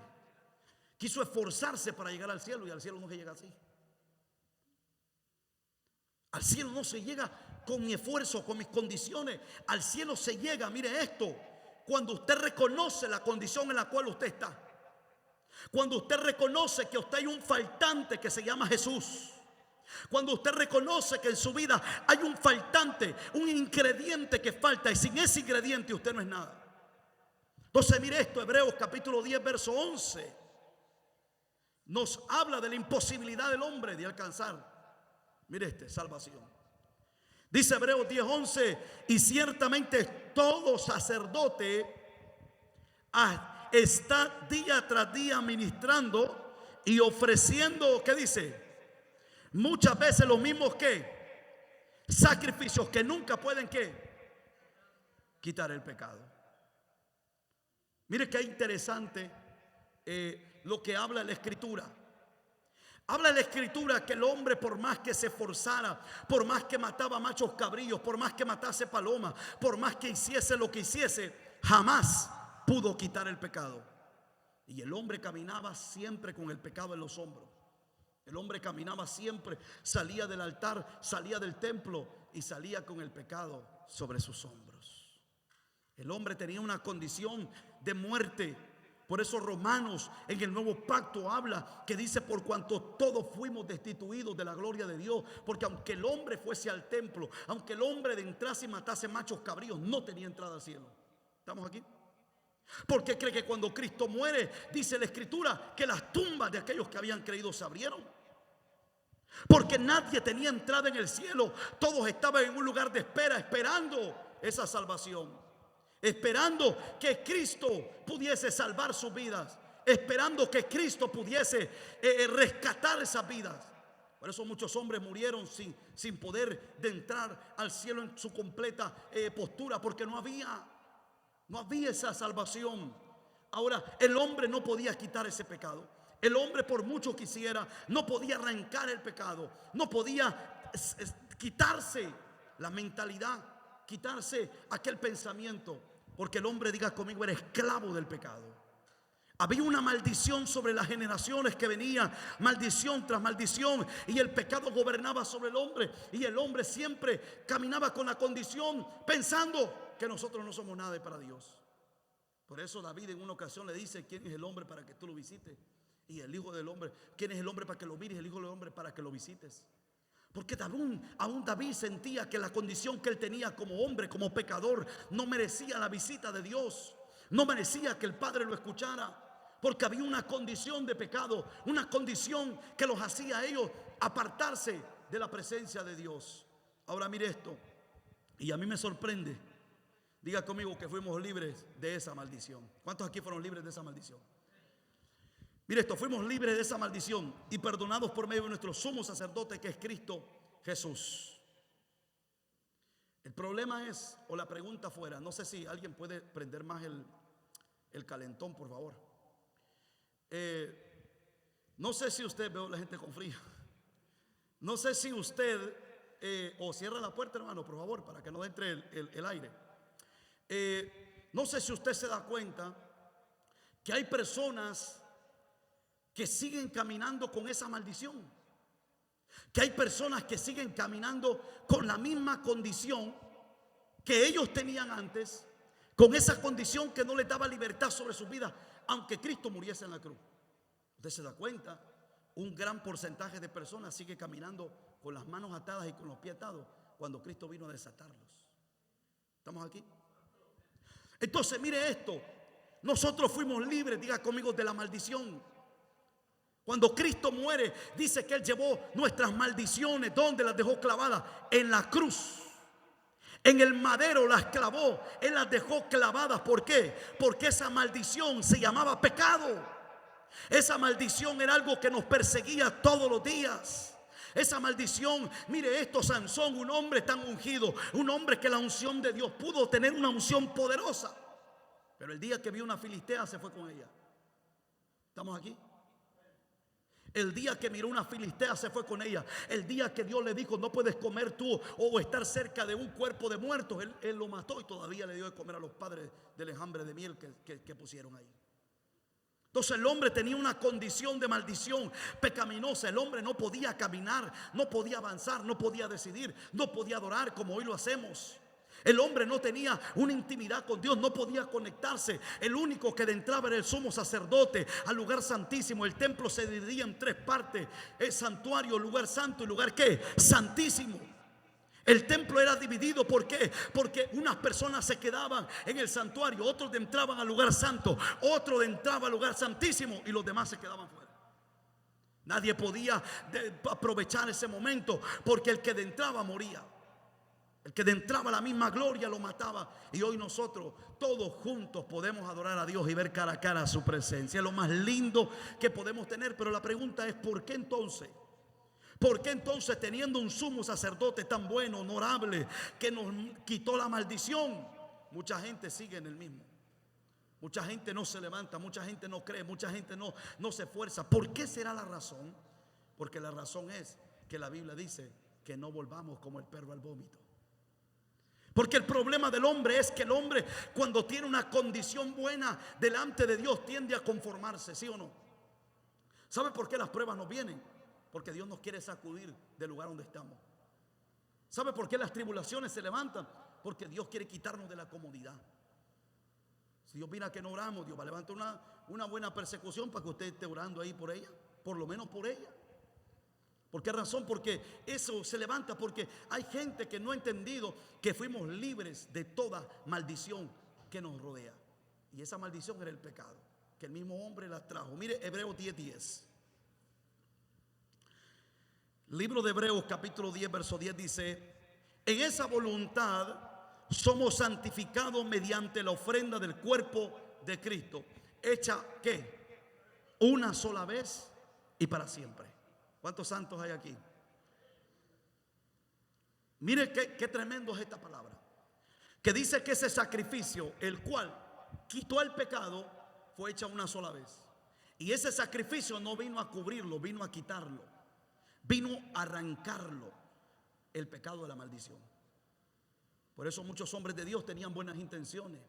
Quiso esforzarse para llegar al cielo, y al cielo no se llega así. Al cielo no se llega con mi esfuerzo, con mis condiciones. Al cielo se llega, mire esto, cuando usted reconoce la condición en la cual usted está. Cuando usted reconoce que usted hay un faltante que se llama Jesús. Cuando usted reconoce que en su vida hay un faltante, un ingrediente que falta, y sin ese ingrediente usted no es nada. Entonces mire esto, Hebreos capítulo 10 verso 11 nos habla de la imposibilidad del hombre de alcanzar, mire salvación. Dice Hebreos 10:11: y ciertamente todo sacerdote está día tras día ministrando y ofreciendo, ¿qué dice? Muchas veces los mismos que sacrificios que nunca pueden quitar el pecado. Mire qué interesante lo que habla la Escritura. Habla la Escritura que el hombre, por más que se esforzara, por más que mataba machos cabrillos, por más que matase palomas, por más que hiciese lo que hiciese, jamás pudo quitar el pecado. Y el hombre caminaba siempre con el pecado en los hombros. El hombre caminaba siempre, salía del altar, salía del templo y salía con el pecado sobre sus hombros. El hombre tenía una condición de muerte. Por eso Romanos en el nuevo pacto habla que dice: por cuanto todos fuimos destituidos de la gloria de Dios. Porque aunque el hombre fuese al templo, aunque el hombre entrase y matase machos cabríos, no tenía entrada al cielo. ¿Estamos aquí? Porque cree que cuando Cristo muere, dice la Escritura, que las tumbas de aquellos que habían creído se abrieron. Porque nadie tenía entrada en el cielo. Todos estaban en un lugar de espera, esperando esa salvación, esperando que Cristo pudiese salvar sus vidas, esperando que Cristo pudiese rescatar esas vidas. Por eso muchos hombres murieron sin poder de entrar al cielo en su completa postura, porque no había esa salvación. Ahora, el hombre no podía quitar ese pecado. El hombre, por mucho quisiera, no podía arrancar el pecado, no podía quitarse la mentalidad, quitarse aquel pensamiento, porque el hombre, diga conmigo, era esclavo del pecado. Había una maldición sobre las generaciones que venían, maldición tras maldición, y el pecado gobernaba sobre el hombre, y el hombre siempre caminaba con la condición pensando que nosotros no somos nada para Dios. Por eso David en una ocasión le dice: ¿quién es el hombre para que tú lo visites? Y el hijo del hombre: ¿quién es el hombre para que lo mires? El hijo del hombre para que lo visites. Porque aún David sentía que la condición que él tenía como hombre, como pecador, no merecía la visita de Dios. No merecía que el Padre lo escuchara. Porque había una condición de pecado, una condición que los hacía a ellos apartarse de la presencia de Dios. Ahora mire esto, y a mí me sorprende. Diga conmigo que fuimos libres de esa maldición. ¿Cuántos aquí fueron libres de esa maldición? Mire esto, fuimos libres de esa maldición y perdonados por medio de nuestro sumo sacerdote, que es Cristo Jesús. El problema es, o la pregunta fuera, no sé si alguien puede prender más el calentón, por favor. No sé si usted, veo la gente con frío. No sé si usted, o cierra la puerta, hermano, por favor, para que no entre el aire. No sé si usted se da cuenta que hay personas que siguen caminando con esa maldición, que hay personas que siguen caminando con la misma condición que ellos tenían antes, con esa condición que no les daba libertad sobre su vida, aunque Cristo muriese en la cruz. Usted se da cuenta, un gran porcentaje de personas sigue caminando con las manos atadas y con los pies atados cuando Cristo vino a desatarlos. ¿Estamos aquí? Entonces mire esto, nosotros fuimos libres, diga conmigo, de la maldición. Cuando Cristo muere, dice que Él llevó nuestras maldiciones. ¿Dónde las dejó clavadas? En la cruz. En el madero las clavó. Él las dejó clavadas. ¿Por qué? Porque esa maldición se llamaba pecado. Esa maldición era algo que nos perseguía todos los días. Esa maldición, mire esto, Sansón, un hombre tan ungido, un hombre que la unción de Dios pudo tener una unción poderosa, pero el día que vio una filistea se fue con ella. ¿Estamos aquí? El día que miró una filistea se fue con ella. El día que Dios le dijo: no puedes comer tú o estar cerca de un cuerpo de muertos, él lo mató y todavía le dio de comer a los padres del enjambre de miel que pusieron ahí. Entonces el hombre tenía una condición de maldición pecaminosa. El hombre no podía caminar, no podía avanzar, no podía decidir, no podía adorar como hoy lo hacemos. El hombre no tenía una intimidad con Dios, no podía conectarse. El único que entraba era el sumo sacerdote al lugar santísimo. El templo se dividía en tres partes: el santuario, lugar santo y lugar ¿qué? Santísimo. El templo era dividido, ¿por qué? Porque unas personas se quedaban en el santuario, otros entraban al lugar santo, otros entraban al lugar santísimo y los demás se quedaban fuera. Nadie podía aprovechar ese momento, porque el que entraba moría. El que entraba, la misma gloria lo mataba. Y hoy nosotros todos juntos podemos adorar a Dios y ver cara a cara su presencia. Es lo más lindo que podemos tener. Pero la pregunta es: ¿por qué entonces? ¿Por qué entonces, teniendo un sumo sacerdote tan bueno, honorable, que nos quitó la maldición, mucha gente sigue en el mismo? Mucha gente no se levanta, mucha gente no cree, mucha gente no se esfuerza. ¿Por qué será la razón? Porque la razón es que la Biblia dice que no volvamos como el perro al vómito. Porque el problema del hombre es que el hombre, cuando tiene una condición buena delante de Dios, tiende a conformarse, ¿sí o no? ¿Sabe por qué las pruebas nos vienen? Porque Dios nos quiere sacudir del lugar donde estamos. ¿Sabe por qué las tribulaciones se levantan? Porque Dios quiere quitarnos de la comodidad. Si Dios mira que no oramos, Dios va a levantar una buena persecución para que usted esté orando ahí por ella, por lo menos por ella. ¿Por qué razón? Porque eso se levanta porque hay gente que no ha entendido que fuimos libres de toda maldición que nos rodea. Y esa maldición era el pecado, que el mismo hombre la trajo. Mire Hebreos 10:10. Libro de Hebreos capítulo 10 verso 10 dice: en esa voluntad somos santificados mediante la ofrenda del cuerpo de Cristo, hecha ¿qué? Una sola vez y para siempre. ¿Cuántos santos hay aquí? Mire qué tremendo es esta palabra, que dice que ese sacrificio, el cual quitó el pecado, fue hecha una sola vez. Y ese sacrificio no vino a cubrirlo, vino a quitarlo. Vino a arrancarlo, el pecado de la maldición. Por eso muchos hombres de Dios tenían buenas intenciones,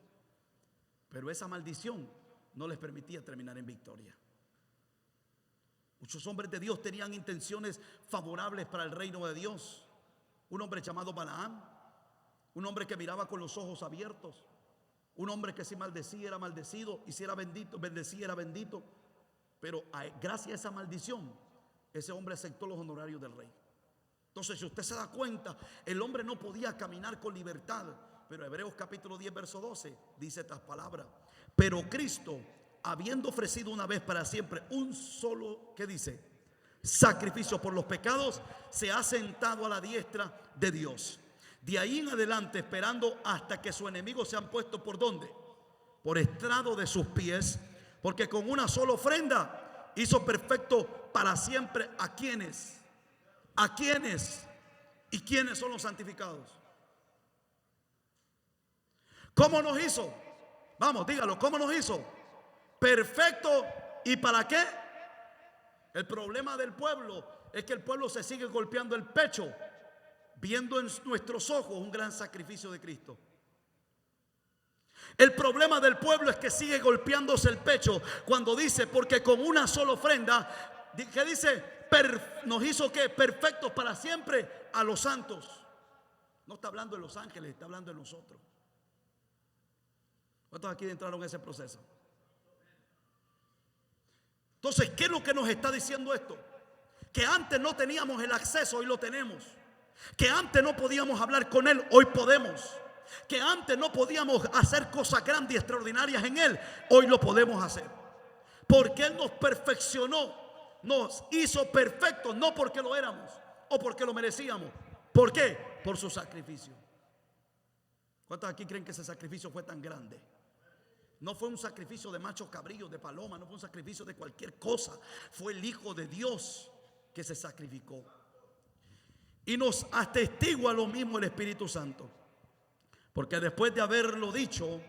pero esa maldición no les permitía terminar en victoria. Muchos hombres de Dios tenían intenciones favorables para el reino de Dios. Un hombre llamado Balaam, un hombre que miraba con los ojos abiertos, Un hombre que si maldecía era maldecido, y si era bendito, bendecía era bendito. Pero gracias a esa maldición, ese hombre aceptó los honorarios del rey. Entonces, si usted se da cuenta, el hombre no podía caminar con libertad. Pero Hebreos capítulo 10 verso 12 dice estas palabras: pero Cristo, habiendo ofrecido una vez para siempre un solo, ¿qué dice?, sacrificio por los pecados, se ha sentado a la diestra de Dios. De ahí en adelante, esperando hasta que sus enemigos se han puesto ¿por dónde? Por estrado de sus pies, porque con una sola ofrenda hizo perfecto para siempre a quienes. ¿A quiénes? ¿Y quiénes son los santificados? ¿Cómo nos hizo? Vamos, dígalo, ¿cómo nos hizo? Perfecto. ¿Y para qué? El problema del pueblo es que el pueblo se sigue golpeando el pecho, viendo en nuestros ojos un gran sacrificio de Cristo. El problema del pueblo es que sigue golpeándose el pecho cuando dice, porque con una sola ofrenda, que dice, nos hizo ¿qué? Perfectos para siempre a los santos. No está hablando de los ángeles, está hablando de nosotros. ¿Cuántos aquí entraron en ese proceso? Entonces, ¿qué es lo que nos está diciendo esto? Que antes no teníamos el acceso, hoy lo tenemos. Que antes no podíamos hablar con Él, hoy podemos. Que antes no podíamos hacer cosas grandes y extraordinarias en Él, hoy lo podemos hacer. Porque Él nos perfeccionó, nos hizo perfectos, no porque lo éramos o porque lo merecíamos. ¿Por qué? Por su sacrificio. ¿Cuántos aquí creen que ese sacrificio fue tan grande? No fue un sacrificio de machos cabrillos, de paloma, no fue un sacrificio de cualquier cosa. Fue el Hijo de Dios que se sacrificó. Y nos atestigua lo mismo el Espíritu Santo. Porque después de haberlo dicho,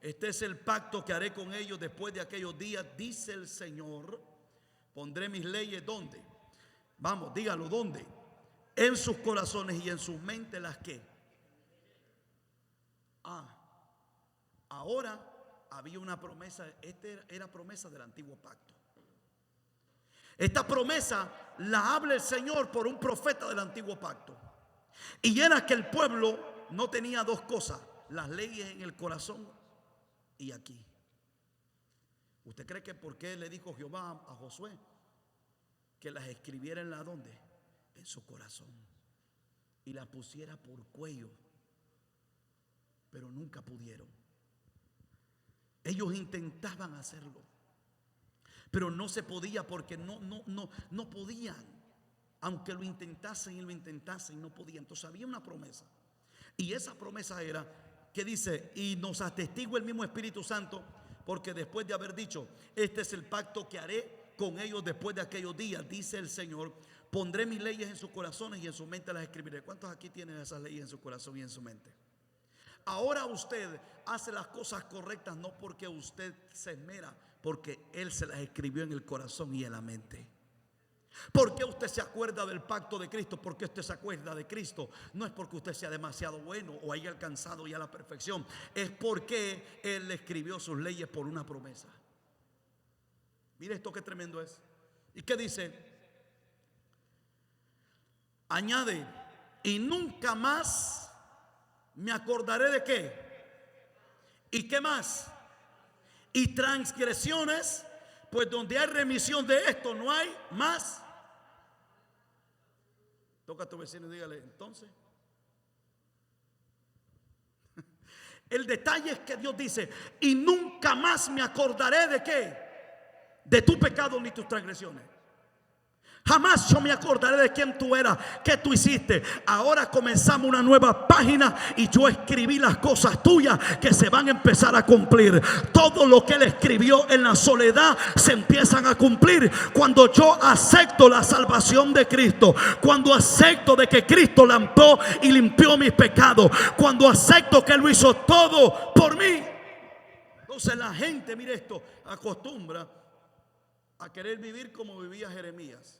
este es el pacto que haré con ellos después de aquellos días, dice el Señor. Pondré mis leyes, ¿dónde? Vamos, dígalo, ¿dónde? En sus corazones y en sus mentes, ¿las qué? Ahora había una promesa. Esta era promesa del antiguo pacto. Esta promesa la habla el Señor por un profeta del antiguo pacto. Y era que el pueblo no tenía dos cosas: las leyes en el corazón y aquí. ¿Usted cree que por qué le dijo Jehová a Josué que las escribiera en la dónde? En su corazón, y las pusiera por cuello? Pero nunca pudieron. Ellos intentaban hacerlo, pero no se podía, porque no podían. Aunque lo intentasen y lo intentasen, no podían. Entonces había una promesa, y esa promesa era que dice, y nos atestigua el mismo Espíritu Santo, porque después de haber dicho, este es el pacto que haré con ellos después de aquellos días, dice el Señor, pondré mis leyes en sus corazones y en su mente las escribiré. ¿Cuántos aquí tienen esas leyes en su corazón y en su mente? Ahora usted hace las cosas correctas no porque usted se esmera, porque Él se las escribió en el corazón y en la mente. ¿Por qué usted se acuerda del pacto de Cristo? ¿Por qué usted se acuerda de Cristo? No es porque usted sea demasiado bueno o haya alcanzado ya la perfección. Es porque Él le escribió sus leyes por una promesa. Mire esto, qué tremendo es. ¿Y qué dice? Añade, y nunca más me acordaré de qué. ¿Y qué más? Y transgresiones, pues donde hay remisión de esto no hay más. Toca a tu vecino y dígale, entonces. El detalle es que Dios dice, y nunca más me acordaré de qué, de tu pecado ni tus transgresiones. Jamás yo me acordaré de quién tú eras, qué tú hiciste. Ahora comenzamos una nueva página y yo escribí las cosas tuyas que se van a empezar a cumplir. Todo lo que Él escribió en la soledad se empiezan a cumplir cuando yo acepto la salvación de Cristo. Cuando acepto de que Cristo lampió y limpió mis pecados. Cuando acepto que Él lo hizo todo por mí. Entonces la gente, mire esto, acostumbra a querer vivir como vivía Jeremías.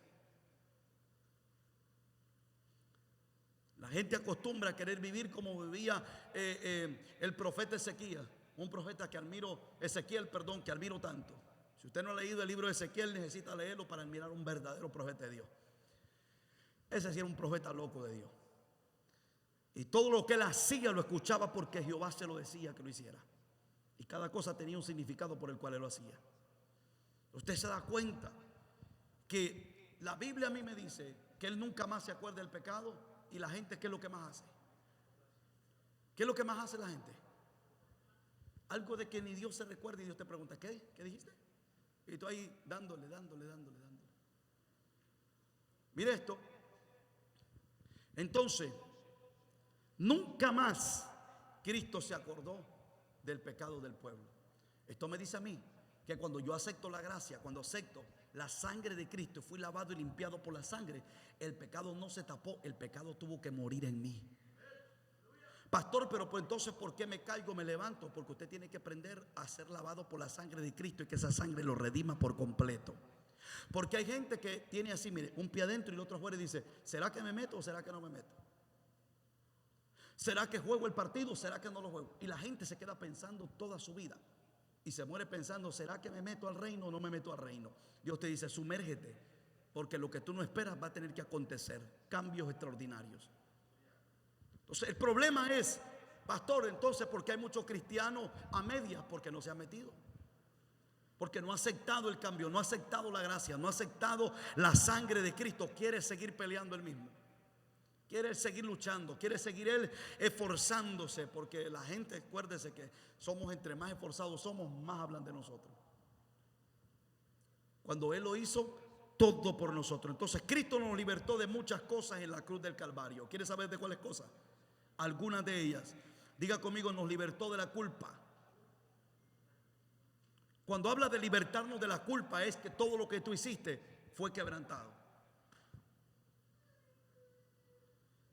La gente acostumbra a querer vivir como vivía el profeta Ezequiel. Un profeta que admiro, que admiro tanto. Si usted no ha leído el libro de Ezequiel, necesita leerlo para admirar un verdadero profeta de Dios. Ese sí era un profeta loco de Dios. Y todo lo que él hacía lo escuchaba porque Jehová se lo decía que lo hiciera. Y cada cosa tenía un significado por el cual él lo hacía. Usted se da cuenta que la Biblia a mí me dice que él nunca más se acuerda del pecado. Y la gente, ¿qué es lo que más hace? ¿Qué es lo que más hace la gente? Algo de que ni Dios se recuerda y Dios te pregunta, ¿qué? ¿Qué dijiste? Y tú ahí dándole. Mire esto. Entonces, nunca más Cristo se acordó del pecado del pueblo. Esto me dice a mí que cuando yo acepto la gracia, cuando acepto la sangre de Cristo y fui lavado y limpiado por la sangre, el pecado no se tapó, el pecado tuvo que morir en mí. Pastor, pero pues entonces ¿por qué me caigo, me levanto? Porque usted tiene que aprender a ser lavado por la sangre de Cristo y que esa sangre lo redima por completo. Porque hay gente que tiene así, mire, un pie adentro y el otro afuera y dice, ¿será que me meto o será que no me meto? ¿Será que juego el partido o será que no lo juego? Y la gente se queda pensando toda su vida y se muere pensando, ¿será que me meto al reino o no me meto al reino? Dios te dice, sumérgete, porque lo que tú no esperas va a tener que acontecer, cambios extraordinarios. Entonces el problema es, pastor, entonces ¿por qué hay muchos cristianos a medias? Porque no se han metido, porque no ha aceptado el cambio, no ha aceptado la gracia, no ha aceptado la sangre de Cristo. Quiere seguir peleando él mismo, quiere seguir luchando, quiere seguir él esforzándose, porque la gente, acuérdese que somos, entre más esforzados somos, más hablan de nosotros. Cuando él lo hizo todo por nosotros. Entonces Cristo nos libertó de muchas cosas en la cruz del Calvario. ¿Quiere saber de cuáles cosas? Algunas de ellas. Diga conmigo, nos libertó de la culpa. Cuando habla de libertarnos de la culpa, es que todo lo que tú hiciste fue quebrantado.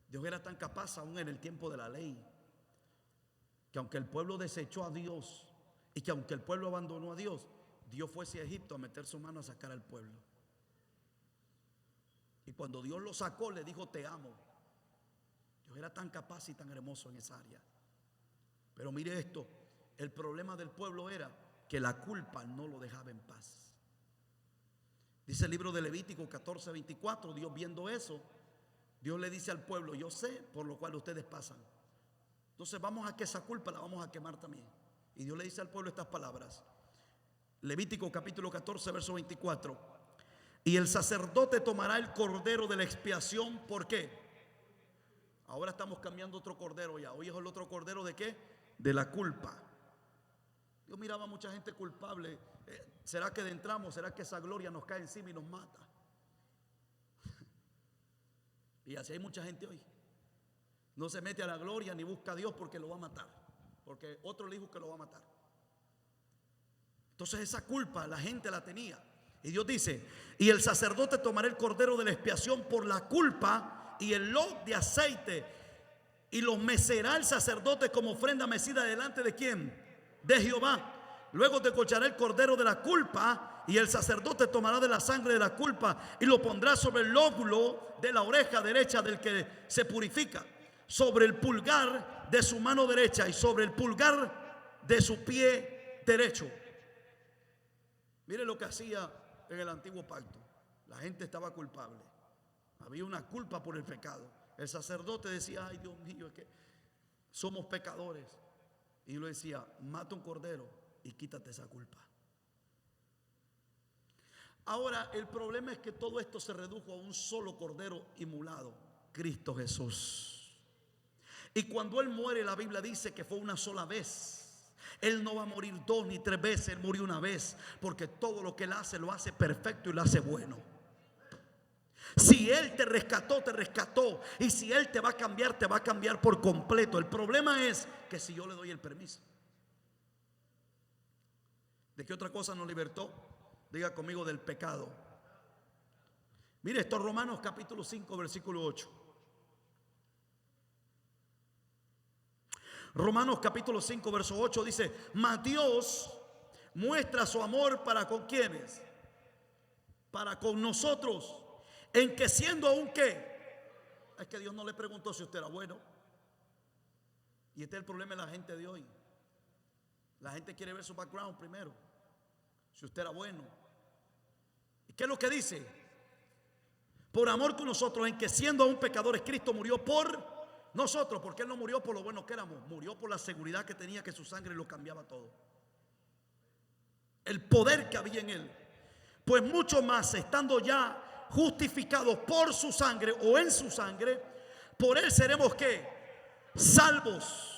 Dios era tan capaz aún en el tiempo de la ley, que aunque el pueblo desechó a Dios y que aunque el pueblo abandonó a Dios, Dios fuese a Egipto a meter su mano a sacar al pueblo. Y cuando Dios lo sacó, le dijo, te amo. Dios era tan capaz y tan hermoso en esa área. Pero mire esto, el problema del pueblo era que la culpa no lo dejaba en paz. Dice el libro de Levítico 14:24, Dios viendo eso, Dios le dice al pueblo, yo sé por lo cual ustedes pasan. Entonces vamos a que esa culpa la vamos a quemar también. Y Dios le dice al pueblo estas palabras. Levítico capítulo 14, verso 24. Y el sacerdote tomará el cordero de la expiación. ¿Por qué? Ahora estamos cambiando otro cordero ya. Hoy es el otro cordero ¿de qué? De la culpa. Yo miraba a mucha gente culpable. ¿Será que entramos? ¿Será que esa gloria nos cae encima y nos mata? Y así hay mucha gente hoy. No se mete a la gloria ni busca a Dios porque lo va a matar. Porque otro le dijo que lo va a matar. Entonces esa culpa la gente la tenía. Y Dios dice, y el sacerdote tomará el cordero de la expiación por la culpa y el lote de aceite y los mecerá el sacerdote como ofrenda mecida delante de ¿quién? De Jehová. Luego degollará el cordero de la culpa y el sacerdote tomará de la sangre de la culpa y lo pondrá sobre el lóbulo de la oreja derecha del que se purifica, sobre el pulgar de su mano derecha y sobre el pulgar de su pie derecho. Mire lo que hacía en el antiguo pacto. La gente estaba culpable. Había una culpa por el pecado. El sacerdote decía, ay Dios mío, es que somos pecadores. Y lo decía, mata un cordero y quítate esa culpa. Ahora el problema es que todo esto se redujo a un solo cordero inmolado, Cristo Jesús. Y cuando Él muere, la Biblia dice que fue una sola vez. Él no va a morir 2 ni 3 veces, Él murió una vez, porque todo lo que Él hace lo hace perfecto y lo hace bueno. Si Él te rescató, te rescató. Y si Él te va a cambiar por completo. El problema es que si yo le doy el permiso. ¿De qué otra cosa nos libertó? Diga conmigo, del pecado. Mire esto, Romanos capítulo 5, versículo 8. Romanos capítulo 5 verso 8 dice, mas Dios muestra su amor para con quienes, para con nosotros, en que siendo aún ¿qué? Es que Dios no le preguntó si usted era bueno. Y este es el problema de la gente de hoy. La gente quiere ver su background primero, si usted era bueno. ¿Y qué es lo que dice? Por amor con nosotros, en que siendo aún pecadores, Cristo murió por nosotros, porque Él no murió por lo bueno que éramos, murió por la seguridad que tenía que su sangre lo cambiaba todo. el poder que había en él. Pues mucho más, estando ya justificados por su sangre o en su sangre, por él seremos ¿qué? Salvos.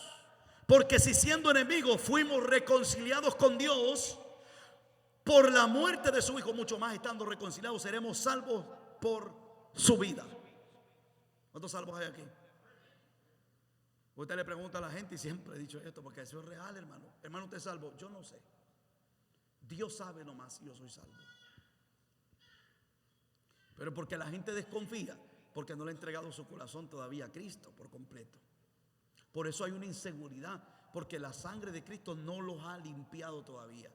Porque si siendo enemigos fuimos reconciliados con Dios por la muerte de su Hijo, mucho más estando reconciliados seremos salvos por su vida. ¿Cuántos salvos hay aquí? Usted le pregunta a la gente y siempre he dicho esto porque eso es real, hermano. Hermano, ¿usted es salvo? Yo no sé. Dios sabe nomás si yo soy salvo. Pero porque la gente desconfía, porque no le ha entregado su corazón todavía a Cristo por completo. Por eso hay una inseguridad, porque la sangre de Cristo no los ha limpiado todavía.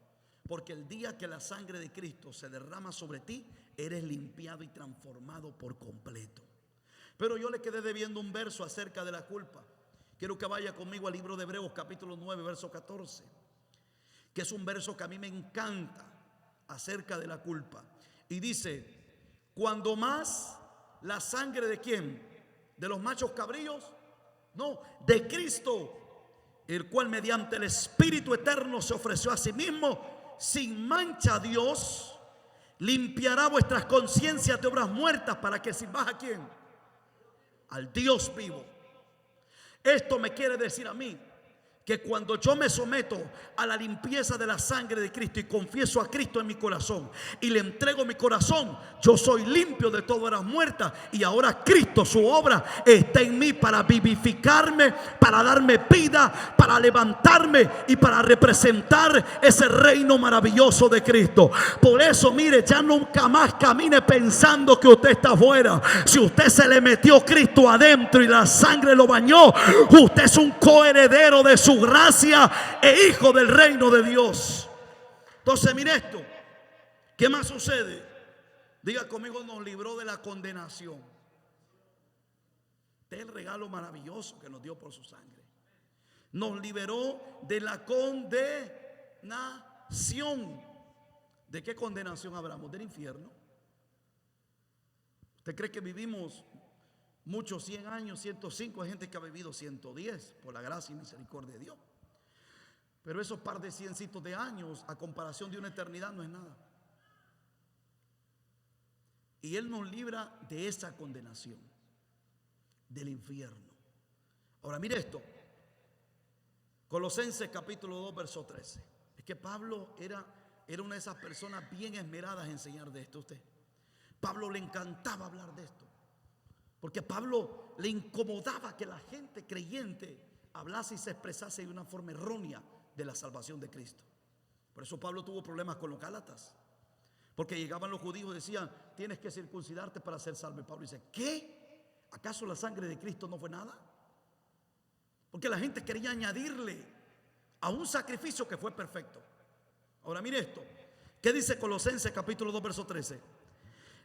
Porque el día que la sangre de Cristo se derrama sobre ti, eres limpiado y transformado por completo. Pero yo le quedé debiendo un verso acerca de la culpa. Quiero que vaya conmigo al libro de Hebreos capítulo 9, verso 14, que es un verso que a mí me encanta acerca de la culpa. Y dice: cuando más la sangre de ¿quién? De los machos cabríos, no, de Cristo, el cual mediante el Espíritu eterno se ofreció a sí mismo sin mancha a Dios, limpiará vuestras conciencias de obras muertas para que sirvas ¿a quién? Al Dios vivo. Esto me quiere decir a mí que cuando yo me someto a la limpieza de la sangre de Cristo y confieso a Cristo en mi corazón y le entrego mi corazón, yo soy limpio de todas las muertas, y ahora Cristo, su obra está en mí para vivificarme, para darme vida, para levantarme y para representar ese reino maravilloso de Cristo. Por eso, mire, ya nunca más camine pensando que usted está afuera. Si usted se le metió Cristo adentro y la sangre lo bañó, usted es un coheredero de su gracia e hijo del reino de Dios. Entonces, mire esto. ¿Qué más sucede? Diga conmigo: nos libró de la condenación. Este es el regalo maravilloso que nos dio por su sangre. Nos liberó de la condenación. ¿De qué condenación hablamos? Del infierno. ¿Usted cree que vivimos muchos 100 años, 105? Hay gente que ha vivido 110 por la gracia y misericordia de Dios. Pero esos par de ciencitos de años a comparación de una eternidad no es nada. Y Él nos libra de esa condenación, del infierno. Ahora mire esto. Colosenses capítulo 2, verso 13. Es que Pablo era una de esas personas bien esmeradas en enseñar de esto. Pablo le encantaba hablar de esto, porque a Pablo le incomodaba que la gente creyente hablase y se expresase de una forma errónea de la salvación de Cristo. Por eso Pablo tuvo problemas con los gálatas, porque llegaban los judíos y decían: tienes que circuncidarte para ser salvo. Y Pablo dice: ¿qué? ¿Acaso la sangre de Cristo no fue nada? Porque la gente quería añadirle a un sacrificio que fue perfecto. Ahora mire esto. ¿Qué dice Colosenses capítulo 2, verso 13?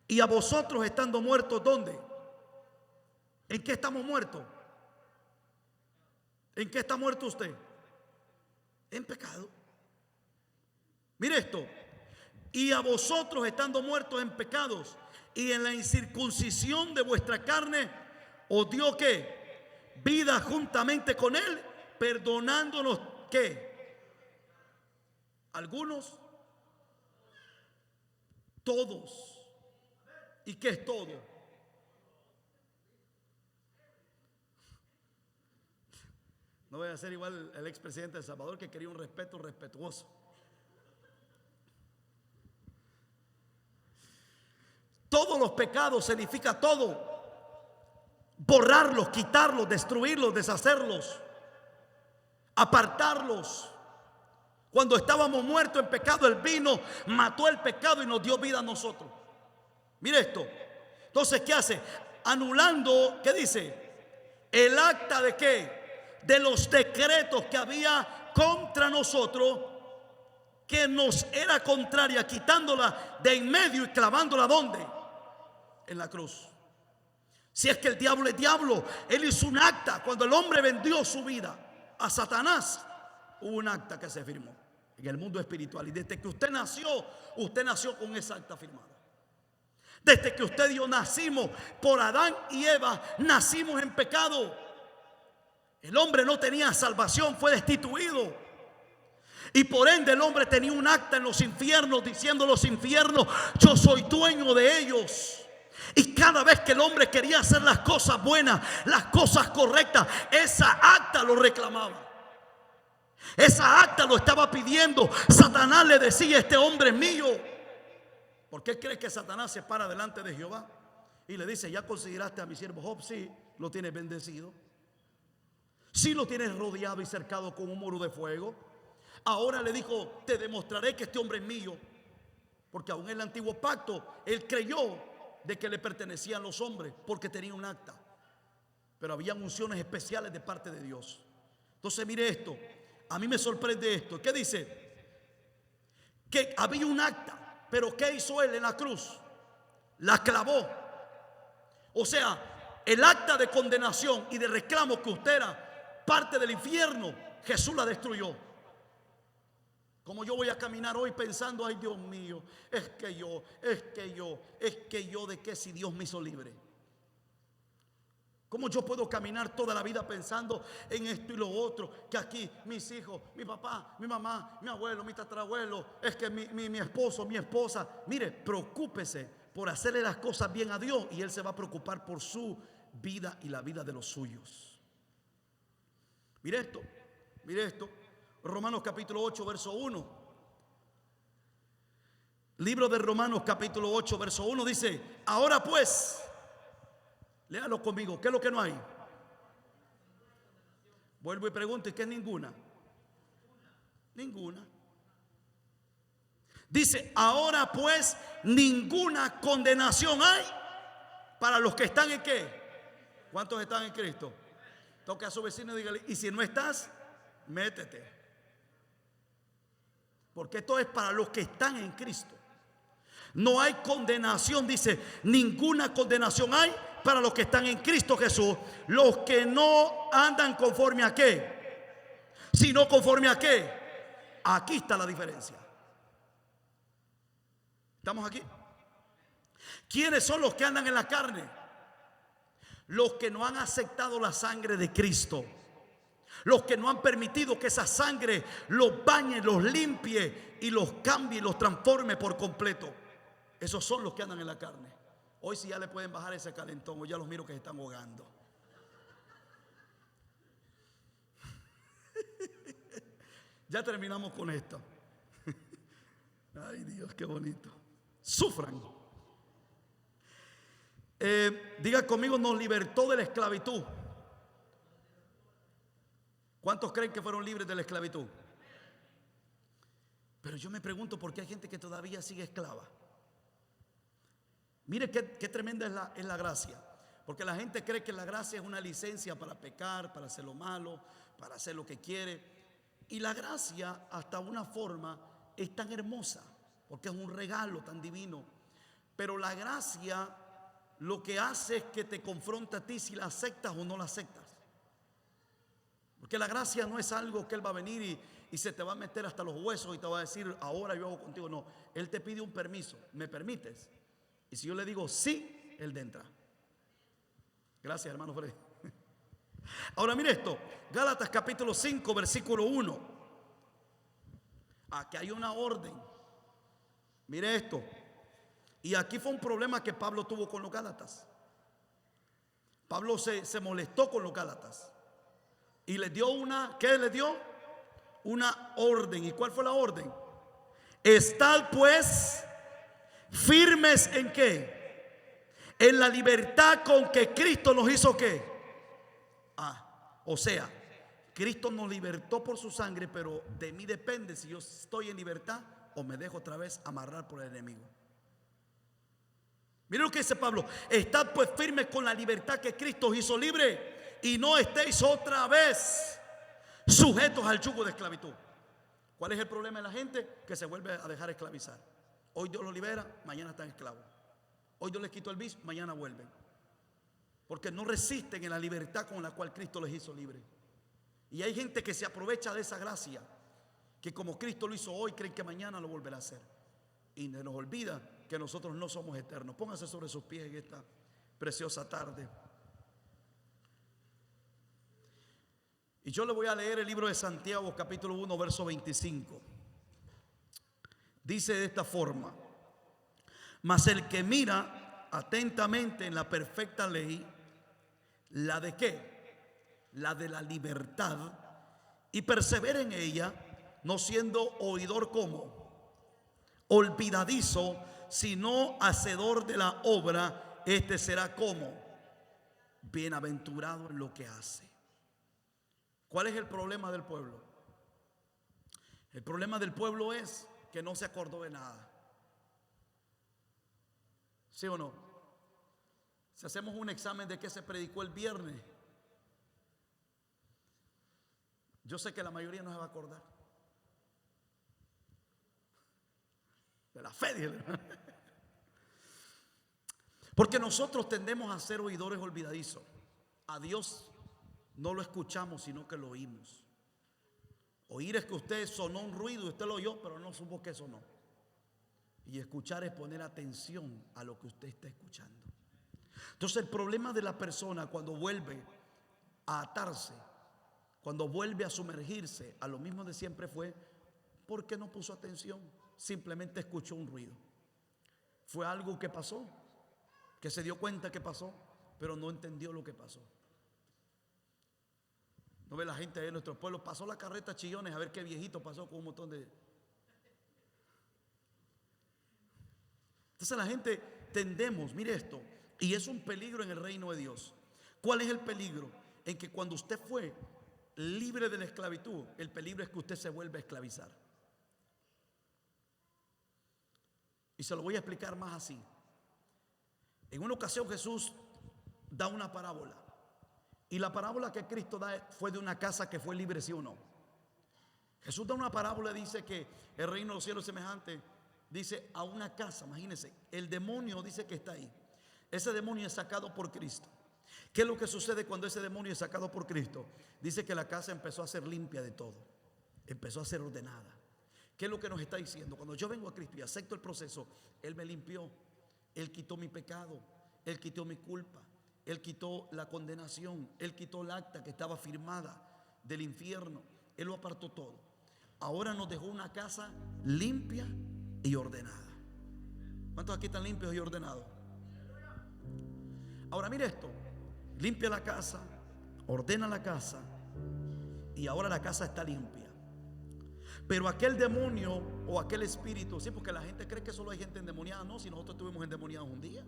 Y a vosotros estando muertos, ¿dónde? ¿En qué estamos muertos? ¿En qué está muerto usted? En pecado. Mire esto. Y a vosotros estando muertos en pecados y en la incircuncisión de vuestra carne, os dio ¿qué? Vida juntamente con Él, perdonándonos ¿qué? Algunos, todos. ¿Y qué es todo? No voy a ser igual el expresidente de El Salvador, que quería un respeto respetuoso. Todos los pecados significa todo. Borrarlos, quitarlos, destruirlos, deshacerlos, apartarlos. Cuando estábamos muertos en pecado, Él vino, mató el pecado y nos dio vida a nosotros. Mire esto. Entonces, ¿qué hace? Anulando, ¿qué dice? El acta de ¿qué? De los decretos que había contra nosotros, que nos era contraria, quitándola de en medio y clavándola ¿dónde? En la cruz. Si es que el diablo es diablo, él hizo un acta. Cuando el hombre vendió su vida a Satanás, hubo un acta que se firmó en el mundo espiritual. Y desde que usted nació con esa acta firmada. Desde que usted y yo nacimos por Adán y Eva, nacimos en pecado. El hombre no tenía salvación, fue destituido. Y por ende el hombre tenía un acta en los infiernos diciendo: los infiernos, yo soy dueño de ellos. Y cada vez que el hombre quería hacer las cosas buenas, las cosas correctas, esa acta lo reclamaba. Esa acta lo estaba pidiendo. Satanás le decía: este hombre es mío. ¿Por qué crees que Satanás se para delante de Jehová y le dice: ya consideraste a mi siervo Job? Sí, lo tienes bendecido. Sí, lo tienes rodeado y cercado con un muro de fuego. Ahora le dijo: te demostraré que este hombre es mío. Porque aún en el antiguo pacto él creyó de que le pertenecían los hombres porque tenía un acta. Pero había unciones especiales de parte de Dios. Entonces mire esto, a mí me sorprende esto. ¿Qué dice? Que había un acta, pero ¿qué hizo él en la cruz? La clavó. O sea, el acta de condenación y de reclamo que usted era parte del infierno, Jesús la destruyó. Como yo voy a caminar hoy pensando: ay, Dios mío, es que yo, ¿de qué si Dios me hizo libre? ¿Cómo yo puedo caminar toda la vida pensando en esto y lo otro? Que aquí mis hijos, mi papá, mi mamá, mi abuelo, mi tatarabuelo, es que mi esposo, mi esposa. Mire, preocúpese por hacerle las cosas bien a Dios y Él se va a preocupar por su vida y la vida de los suyos. Mire esto, mire esto. Romanos capítulo 8, verso 1. Libro de Romanos capítulo 8, verso 1 dice: ahora pues, léalo conmigo, ¿qué es lo que no hay? Vuelvo y pregunto: ¿y qué es ninguna? Ninguna. Dice: ahora pues, ninguna condenación hay para los que están en ¿qué? ¿Cuántos están en Cristo? Toque a su vecino y dígale: y si no estás, métete. Porque esto es para los que están en Cristo. No hay condenación, dice, ninguna condenación hay para los que están en Cristo Jesús. Los que no andan conforme a ¿qué? Sino conforme a ¿qué? Aquí está la diferencia. ¿Estamos aquí? ¿Quiénes son los que andan en la carne? Los que no han aceptado la sangre de Cristo. Los que no han permitido que esa sangre los bañe, los limpie y los cambie y los transforme por completo. Esos son los que andan en la carne. Hoy sí ya le pueden bajar ese calentón, o ya los miro que se están ahogando. Ya terminamos con esto. Ay, Dios, qué bonito. Sufran. Diga conmigo: nos libertó de la esclavitud. ¿Cuántos creen que fueron libres de la esclavitud? Pero yo me pregunto: ¿por qué hay gente que todavía sigue esclava? Mire qué tremenda es la gracia. Porque la gente cree que la gracia es una licencia para pecar, para hacer lo malo, para hacer lo que quiere. Y la gracia, hasta una forma, es tan hermosa, porque es un regalo tan divino. Pero la gracia lo que hace es que te confronta a ti si la aceptas o no la aceptas. Porque la gracia no es algo que Él va a venir y se te va a meter hasta los huesos y te va a decir: ahora yo hago contigo. No, Él te pide un permiso. ¿Me permites? Y si yo le digo sí, Él entra. Gracias, hermano Freddy. Ahora mire esto, Gálatas capítulo 5, versículo 1. Aquí hay una orden. Mire esto. Y aquí fue un problema que Pablo tuvo con los Gálatas. Pablo se molestó con los Gálatas y les dio una, ¿qué le dio? Una orden. ¿Y cuál fue la orden? Estad pues firmes en ¿qué? En la libertad con que Cristo nos hizo ¿qué? O sea, Cristo nos libertó por su sangre, pero de mí depende si yo estoy en libertad o me dejo otra vez amarrar por el enemigo. Miren lo que dice Pablo: estad pues firmes con la libertad que Cristo os hizo libre y no estéis otra vez sujetos al yugo de esclavitud. ¿Cuál es el problema de la gente? Que se vuelve a dejar esclavizar. Hoy Dios los libera, mañana están esclavos. Hoy Dios les quitó el vicio, mañana vuelven. Porque no resisten en la libertad con la cual Cristo les hizo libre. Y hay gente que se aprovecha de esa gracia, que como Cristo lo hizo hoy, creen que mañana lo volverá a hacer. Y nos olvida que nosotros no somos eternos. Póngase sobre sus pies en esta preciosa tarde. Y yo le voy a leer el libro de Santiago, capítulo 1, verso 25. Dice de esta forma: mas el que mira atentamente en la perfecta ley, ¿la de qué? La de la libertad, y persevera en ella, no siendo oidor como olvidadizo, sino hacedor de la obra, este será como bienaventurado en lo que hace. ¿Cuál es el problema del pueblo? El problema del pueblo es que no se acordó de nada. ¿Sí o no? Si hacemos un examen de qué se predicó el viernes, yo sé que la mayoría no se va a acordar. De la fe. Porque nosotros tendemos a ser oidores olvidadizos. A Dios no lo escuchamos, sino que lo oímos. Oír es que usted sonó un ruido y usted lo oyó, pero no supo que sonó. Y escuchar es poner atención a lo que usted está escuchando. Entonces el problema de la persona cuando vuelve a atarse, cuando vuelve a sumergirse a lo mismo de siempre, fue porque no puso atención, simplemente escuchó un ruido. Fue algo que pasó, que se dio cuenta que pasó, pero no entendió lo que pasó. ¿No ve la gente ahí en nuestro pueblo? Pasó la carreta Chillones, a ver qué viejito pasó con un montón de... Entonces la gente tendemos, mire esto, y es un peligro en el reino de Dios. ¿Cuál es el peligro? En que cuando usted fue libre de la esclavitud, el peligro es que usted se vuelve a esclavizar. Y se lo voy a explicar más así. En una ocasión Jesús da una parábola. Y la parábola que Cristo da fue de una casa que fue libre, ¿sí o no? Jesús da una parábola y dice que el reino de los cielos es semejante, dice, a una casa. Imagínense, el demonio dice que está ahí. Ese demonio es sacado por Cristo. ¿Qué es lo que sucede cuando ese demonio es sacado por Cristo? Dice que la casa empezó a ser limpia de todo, empezó a ser ordenada. ¿Qué es lo que nos está diciendo? Cuando yo vengo a Cristo y acepto el proceso, Él me limpió, Él quitó mi pecado, Él quitó mi culpa, Él quitó la condenación, Él quitó el acta que estaba firmada del infierno, Él lo apartó todo. Ahora nos dejó una casa limpia y ordenada. ¿Cuántos aquí están limpios y ordenados? Ahora mire esto, limpia la casa, ordena la casa y ahora la casa está limpia. Pero aquel demonio o aquel espíritu, sí, porque la gente cree que solo hay gente endemoniada. No, si nosotros estuvimos endemoniados un día.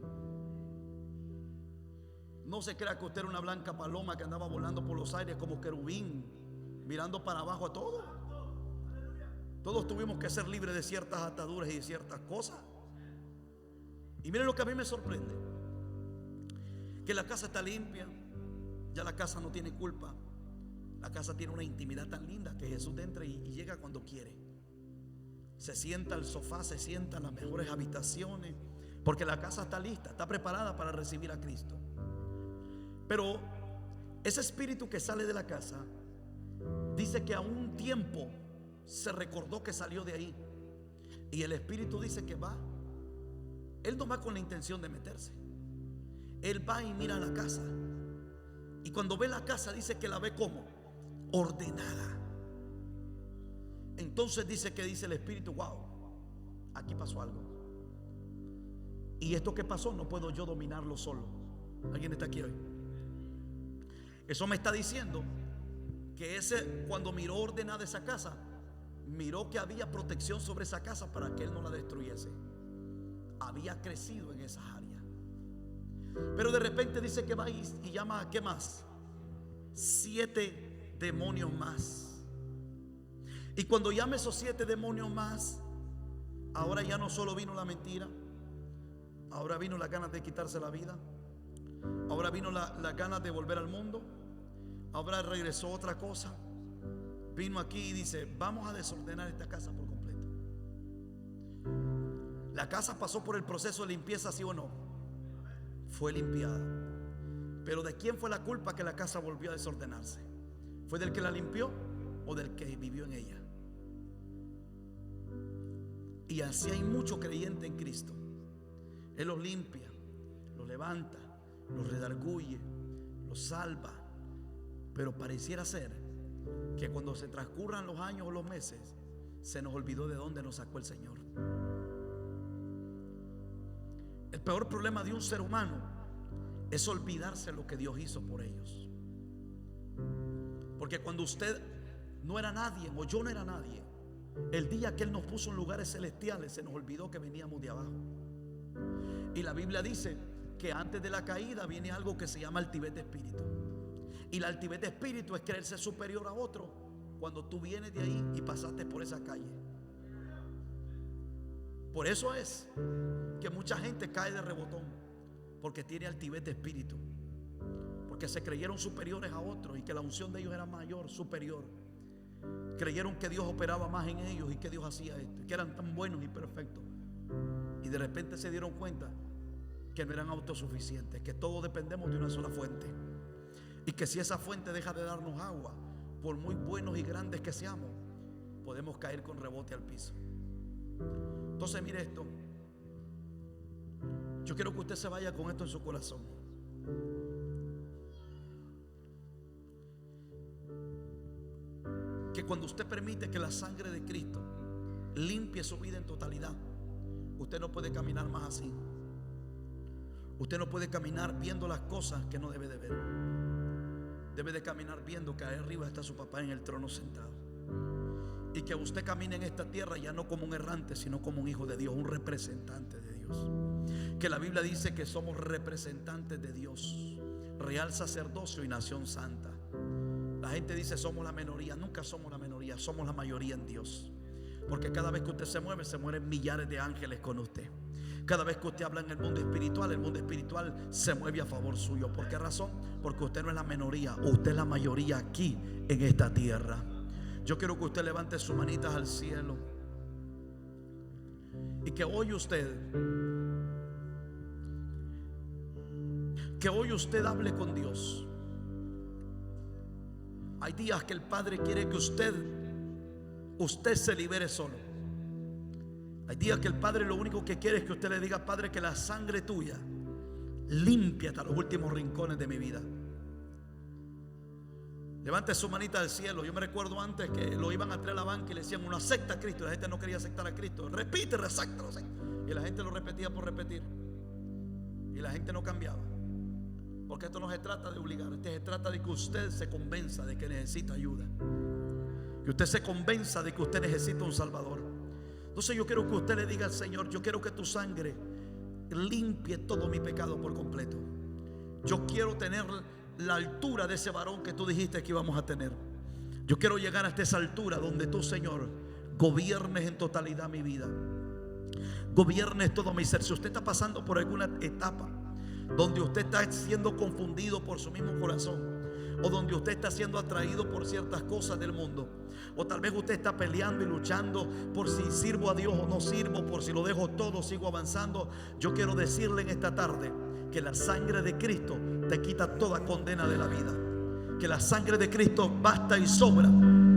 No se crea que usted era una blanca paloma que andaba volando por los aires como querubín, mirando para abajo a todo. Todos tuvimos que ser libres de ciertas ataduras y de ciertas cosas. Y miren lo que a mí me sorprende, que la casa está limpia, ya la casa no tiene culpa. La casa tiene una intimidad tan linda que Jesús entra y llega cuando quiere. Se sienta al sofá, se sienta en las mejores habitaciones, porque la casa está lista, está preparada para recibir a Cristo. Pero ese espíritu que sale de la casa dice que a un tiempo se recordó que salió de ahí. Y el espíritu dice que va. Él no va con la intención de meterse. Él va y mira la casa. Y cuando ve la casa dice que la ve como ordenada. Entonces dice el espíritu, wow, aquí pasó algo. Y esto que pasó no puedo yo dominarlo solo. ¿Alguien está aquí hoy? Eso me está diciendo que cuando miró ordenada esa casa, miró que había protección sobre esa casa para que él no la destruyese. Había crecido en esas áreas. Pero de repente dice que va y llama a ¿qué más? 7 demonios más. Y cuando llama esos 7 demonios más, ahora ya no solo vino la mentira, ahora vino las ganas de quitarse la vida, ahora vino las ganas de volver al mundo, ahora regresó otra cosa. Vino aquí y dice, vamos a desordenar esta casa por completo. La casa pasó por el proceso de limpieza, ¿sí o no? Fue limpiada. Pero ¿de quién fue la culpa que la casa volvió a desordenarse? ¿Fue del que la limpió o del que vivió en ella? Y así hay mucho creyente en Cristo. Él los limpia, los levanta, los redarguye, los salva, pero pareciera ser que cuando se transcurran los años o los meses, se nos olvidó de dónde nos sacó el Señor. El peor problema de un ser humano es olvidarse lo que Dios hizo por ellos. Porque cuando usted no era nadie, o yo no era nadie, el día que Él nos puso en lugares celestiales, se nos olvidó que veníamos de abajo. Y la Biblia dice que antes de la caída viene algo que se llama altivez de espíritu. Y la altivez de espíritu es creerse superior a otro cuando tú vienes de ahí y pasaste por esa calle. Por eso es que mucha gente cae de rebotón, porque tiene altivez de espíritu, porque se creyeron superiores a otros y que la unción de ellos era mayor, superior. Creyeron que Dios operaba más en ellos y que Dios hacía esto, que eran tan buenos y perfectos. Y de repente se dieron cuenta que no eran autosuficientes, que todos dependemos de una sola fuente, y que si esa fuente deja de darnos agua, por muy buenos y grandes que seamos, podemos caer con rebote al piso. Entonces mire esto, yo quiero que usted se vaya con esto en su corazón. Que cuando usted permite que la sangre de Cristo limpie su vida en totalidad, usted no puede caminar más así. Usted no puede caminar viendo las cosas que no debe de ver. Debe de caminar viendo que ahí arriba está su papá en el trono sentado. Y que usted camine en esta tierra ya no como un errante, sino como un hijo de Dios, un representante de Dios. Que la Biblia dice que somos representantes de Dios, real sacerdocio y nación santa. La gente dice somos la minoría. Nunca somos la minoría, somos la mayoría en Dios. Porque cada vez que usted se mueven millares de ángeles con usted. Cada vez que usted habla en el mundo espiritual se mueve a favor suyo. ¿Por qué razón? Porque usted no es la minoría, usted es la mayoría aquí en esta tierra. Yo quiero que usted levante sus manitas al cielo y que hoy usted hable con Dios. Hay días que el Padre quiere que usted se libere solo. Hay días que el Padre lo único que quiere es que usted le diga: Padre, que la sangre tuya limpie hasta los últimos rincones de mi vida. Levante su manita al cielo. Yo me recuerdo antes que lo iban a traer a la banca y le decían: uno acepta a Cristo. La gente no quería aceptar a Cristo. Repite, resáctalo. Y la gente lo repetía por repetir. Y la gente no cambiaba. Porque esto no se trata de obligar. Esto se trata de que usted se convenza de que necesita ayuda. Que usted se convenza de que usted necesita un Salvador. Entonces yo quiero que usted le diga al Señor: yo quiero que tu sangre limpie todo mi pecado por completo. Yo quiero tener la altura de ese varón que tú dijiste que íbamos a tener. Yo quiero llegar hasta esa altura donde tú, Señor, gobiernes en totalidad mi vida, gobiernes todo mi ser. Si usted está pasando por alguna etapa donde usted está siendo confundido por su mismo corazón, o donde usted está siendo atraído por ciertas cosas del mundo, o tal vez usted está peleando y luchando por si sirvo a Dios o no sirvo, por si lo dejo todo, sigo avanzando, yo quiero decirle en esta tarde que la sangre de Cristo te quita toda condena de la vida. Que la sangre de Cristo basta y sobra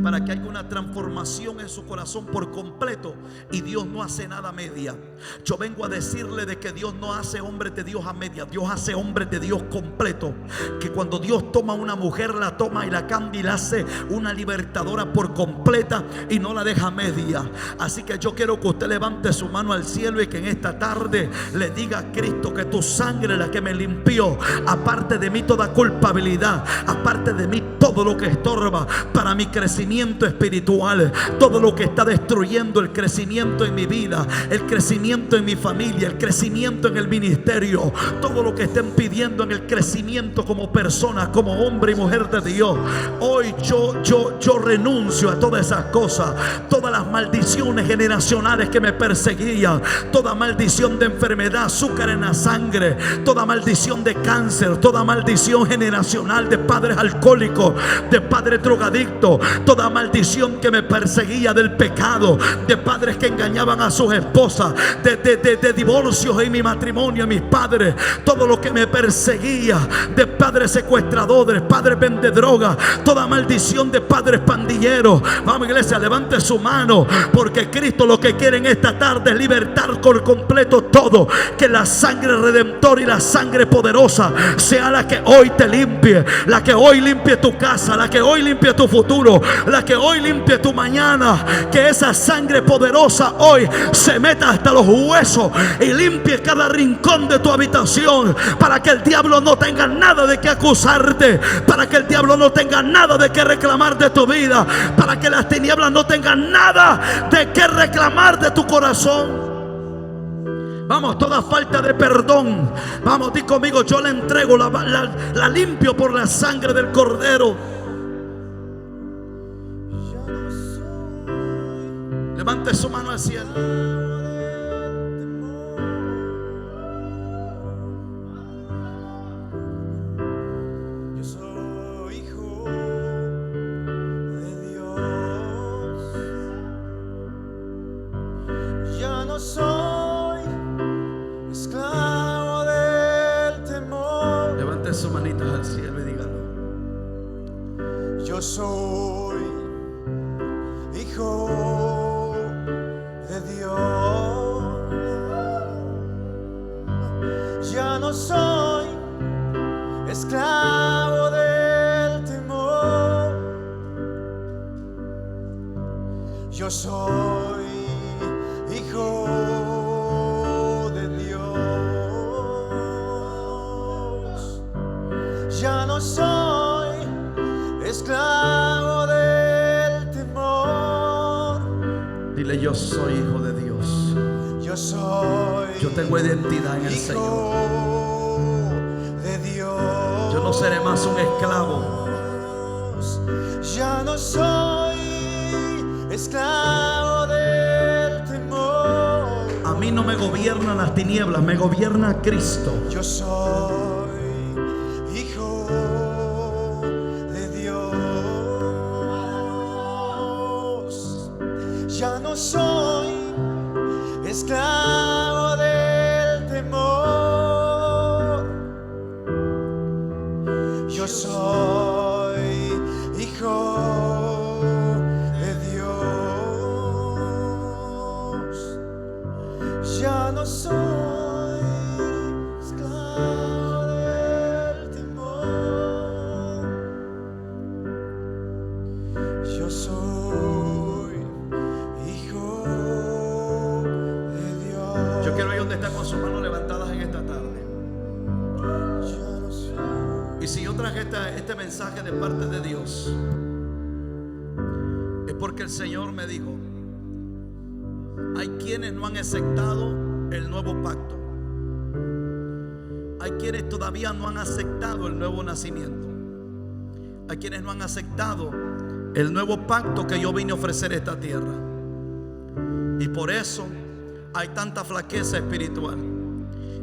para que haya una transformación en su corazón por completo. Y Dios no hace nada a media. Yo vengo a decirle de que Dios no hace hombres de Dios a media. Dios hace hombres de Dios completo. Que cuando Dios toma a una mujer, la toma y la cambia y la hace una libertadora por completa y no la deja a media. Así que yo quiero que usted levante su mano al cielo y que en esta tarde le diga a Cristo que tu sangre es la que me limpió. Aparte de mí toda culpabilidad, aparte de mí todo lo que estorba para mi crecimiento espiritual, todo lo que está destruyendo el crecimiento en mi vida, el crecimiento en mi familia, el crecimiento en el ministerio, todo lo que estén pidiendo en el crecimiento como persona, como hombre y mujer de Dios. Hoy yo renuncio a todas esas cosas, todas las maldiciones generacionales que me perseguían, toda maldición de enfermedad, azúcar en la sangre, toda maldición de cáncer, toda maldición generacional de padres alcohólicos, de padres drogadictos, toda maldición que me perseguía del pecado, de padres que engañaban a sus esposas, de divorcios en mi matrimonio, en mis padres, todo lo que me perseguía, de padres secuestradores, padres vendedrogas, toda maldición de padres pandilleros. Vamos, iglesia, levante su mano, porque Cristo lo que quiere en esta tarde es libertar por completo todo. Que la sangre redentora y la sangre poderosa sea la que hoy te limpie, la que hoy limpie tu casa, casa, la que hoy limpie tu futuro, la que hoy limpie tu mañana. Que esa sangre poderosa hoy se meta hasta los huesos y limpie cada rincón de tu habitación, para que el diablo no tenga nada de qué acusarte, para que el diablo no tenga nada de qué reclamar de tu vida, para que las tinieblas no tengan nada de qué reclamar de tu corazón. Vamos, toda falta de perdón, vamos, di conmigo, yo la entrego, la limpio por la sangre del Cordero. Levante su mano al cielo. Yo soy hijo de Dios. Ya no soy esclavo del temor. Levante sus manitas al cielo y dígalo. Yo soy hijo de Dios. Ya no soy esclavo del temor. Yo soy hijo de Dios. Ya no soy esclavo del temor. Dile, yo soy hijo de Dios. Yo soy. Yo tengo identidad en el Señor. De Dios. Yo no seré más un esclavo. Ya no soy esclavo del temor. A mí no me gobiernan las tinieblas, me gobierna Cristo. Yo soy hijo de Dios. Ya no soy esclavo del temor. Yo soy hijo de Dios. Ya no soy esclavo del temor. Yo soy hijo de Dios. Yo quiero ir donde está con sus manos levantadas en esta tarde. Ya no soy. Y si yo traje este mensaje de parte de Dios, es porque el Señor me dijo: hay quienes no han aceptado el nuevo pacto. Hay quienes todavía no han aceptado el nuevo nacimiento. Hay quienes no han aceptado el nuevo pacto que yo vine a ofrecer a esta tierra. Y por eso hay tanta flaqueza espiritual.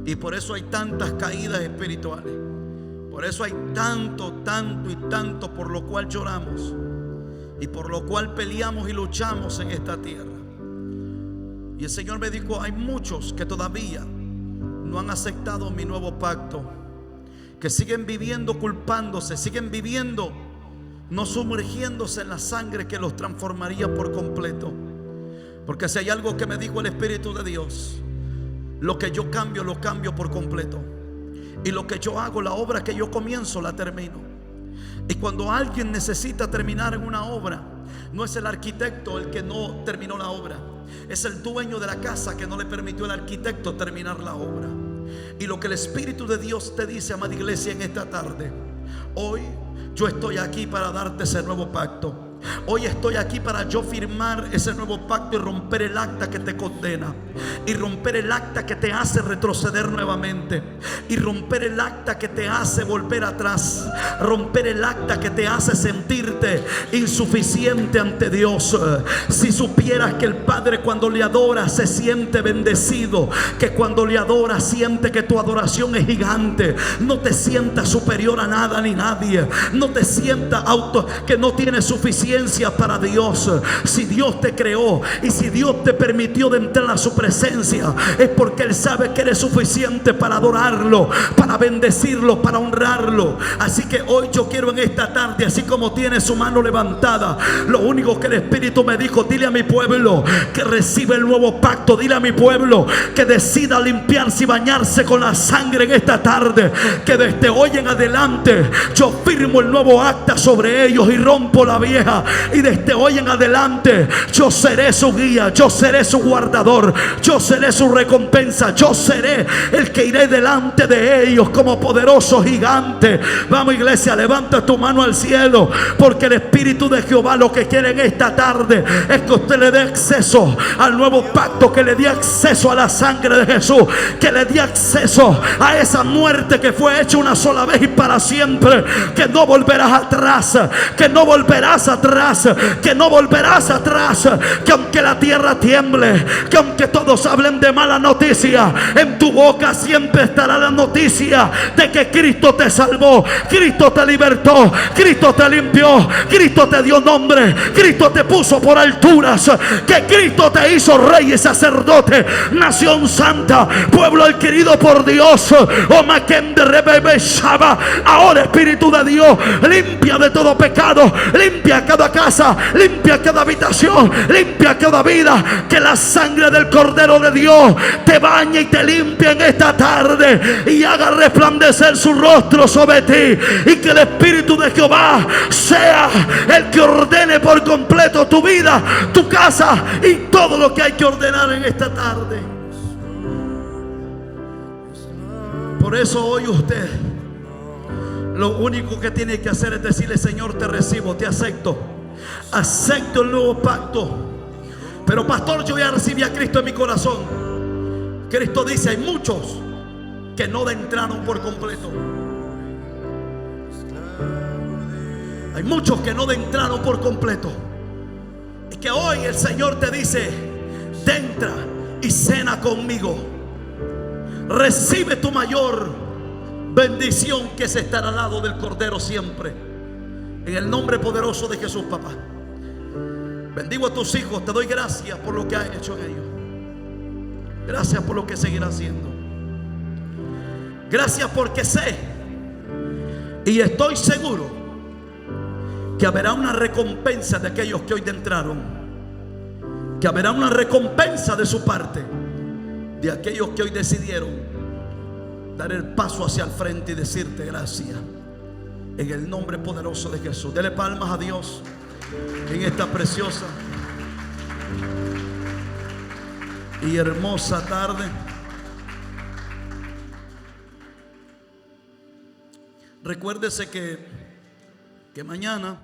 Y por eso hay tantas caídas espirituales. Por eso hay tanto y tanto por lo cual lloramos. Y por lo cual peleamos y luchamos en esta tierra. Y el Señor me dijo: hay muchos que todavía no han aceptado mi nuevo pacto, que siguen viviendo culpándose, siguen viviendo no sumergiéndose en la sangre que los transformaría por completo. Porque si hay algo que me dijo el Espíritu de Dios, lo que yo cambio, lo cambio por completo. Y lo que yo hago, la obra que yo comienzo, la termino. Y cuando alguien necesita terminar en una obra, no es el arquitecto el que no terminó la obra, es el dueño de la casa que no le permitió al arquitecto terminar la obra. Y lo que el Espíritu de Dios te dice, amada iglesia, en esta tarde: hoy yo estoy aquí para darte ese nuevo pacto. Hoy estoy aquí para yo firmar ese nuevo pacto y romper el acta que te condena, y romper el acta que te hace retroceder nuevamente, y romper el acta que te hace volver atrás, romper el acta que te hace sentirte insuficiente ante Dios. Si supieras que el Padre, cuando le adora, se siente bendecido, que cuando le adora siente que tu adoración es gigante, no te sientas superior a nada ni nadie, no te sientas que no tienes suficiente suficiencia para Dios. Si Dios te creó y si Dios te permitió de entrar a su presencia, es porque Él sabe que eres suficiente para adorarlo, para bendecirlo, para honrarlo. Así que hoy yo quiero en esta tarde, así como tiene su mano levantada, lo único que el Espíritu me dijo: dile a mi pueblo que recibe el nuevo pacto. Dile a mi pueblo que decida limpiarse y bañarse con la sangre en esta tarde. Que desde hoy en adelante yo firmo el nuevo acta sobre ellos y rompo la vieja. Y desde hoy en adelante yo seré su guía, yo seré su guardador, yo seré su recompensa, yo seré el que iré delante de ellos como poderoso gigante. Vamos, iglesia, levanta tu mano al cielo, porque el Espíritu de Jehová lo que quiere en esta tarde es que usted le dé acceso al nuevo pacto, que le dé acceso a la sangre de Jesús, que le dé acceso a esa muerte que fue hecha una sola vez y para siempre, que no volverás atrás, que no volverás atrás, que no volverás atrás, que aunque la tierra tiemble, que aunque todos hablen de mala noticia, en tu boca siempre estará la noticia de que Cristo te salvó, Cristo te libertó, Cristo te limpió, Cristo te dio nombre, Cristo te puso por alturas, que Cristo te hizo rey y sacerdote, nación santa, pueblo adquirido por Dios. Oh, Maquende Rebebe Shaba. Ahora, Espíritu de Dios, limpia de todo pecado, limpia cada casa, limpia cada habitación, limpia cada vida. Que la sangre del Cordero de Dios te bañe y te limpie en esta tarde y haga resplandecer su rostro sobre ti, y que el Espíritu de Jehová sea el que ordene por completo tu vida, tu casa y todo lo que hay que ordenar en esta tarde. Por eso hoy usted lo único que tiene que hacer es decirle: Señor, te recibo, te acepto, acepto el nuevo pacto. Pero pastor, yo ya recibí a Cristo en mi corazón. Cristo dice: hay muchos que no entraron por completo. Hay muchos que no entraron por completo. Y que hoy el Señor te dice: entra y cena conmigo. Recibe tu mayor bendición, que es estar al lado del Cordero siempre. En el nombre poderoso de Jesús, papá. Bendigo a tus hijos. Te doy gracias por lo que has hecho en ellos. Gracias por lo que seguirás haciendo. Gracias porque sé y estoy seguro que habrá una recompensa de aquellos que hoy entraron. Que habrá una recompensa de su parte, de aquellos que hoy decidieron dar el paso hacia el frente y decirte gracias. En el nombre poderoso de Jesús. Dele palmas a Dios en esta preciosa y hermosa tarde. Recuérdese que mañana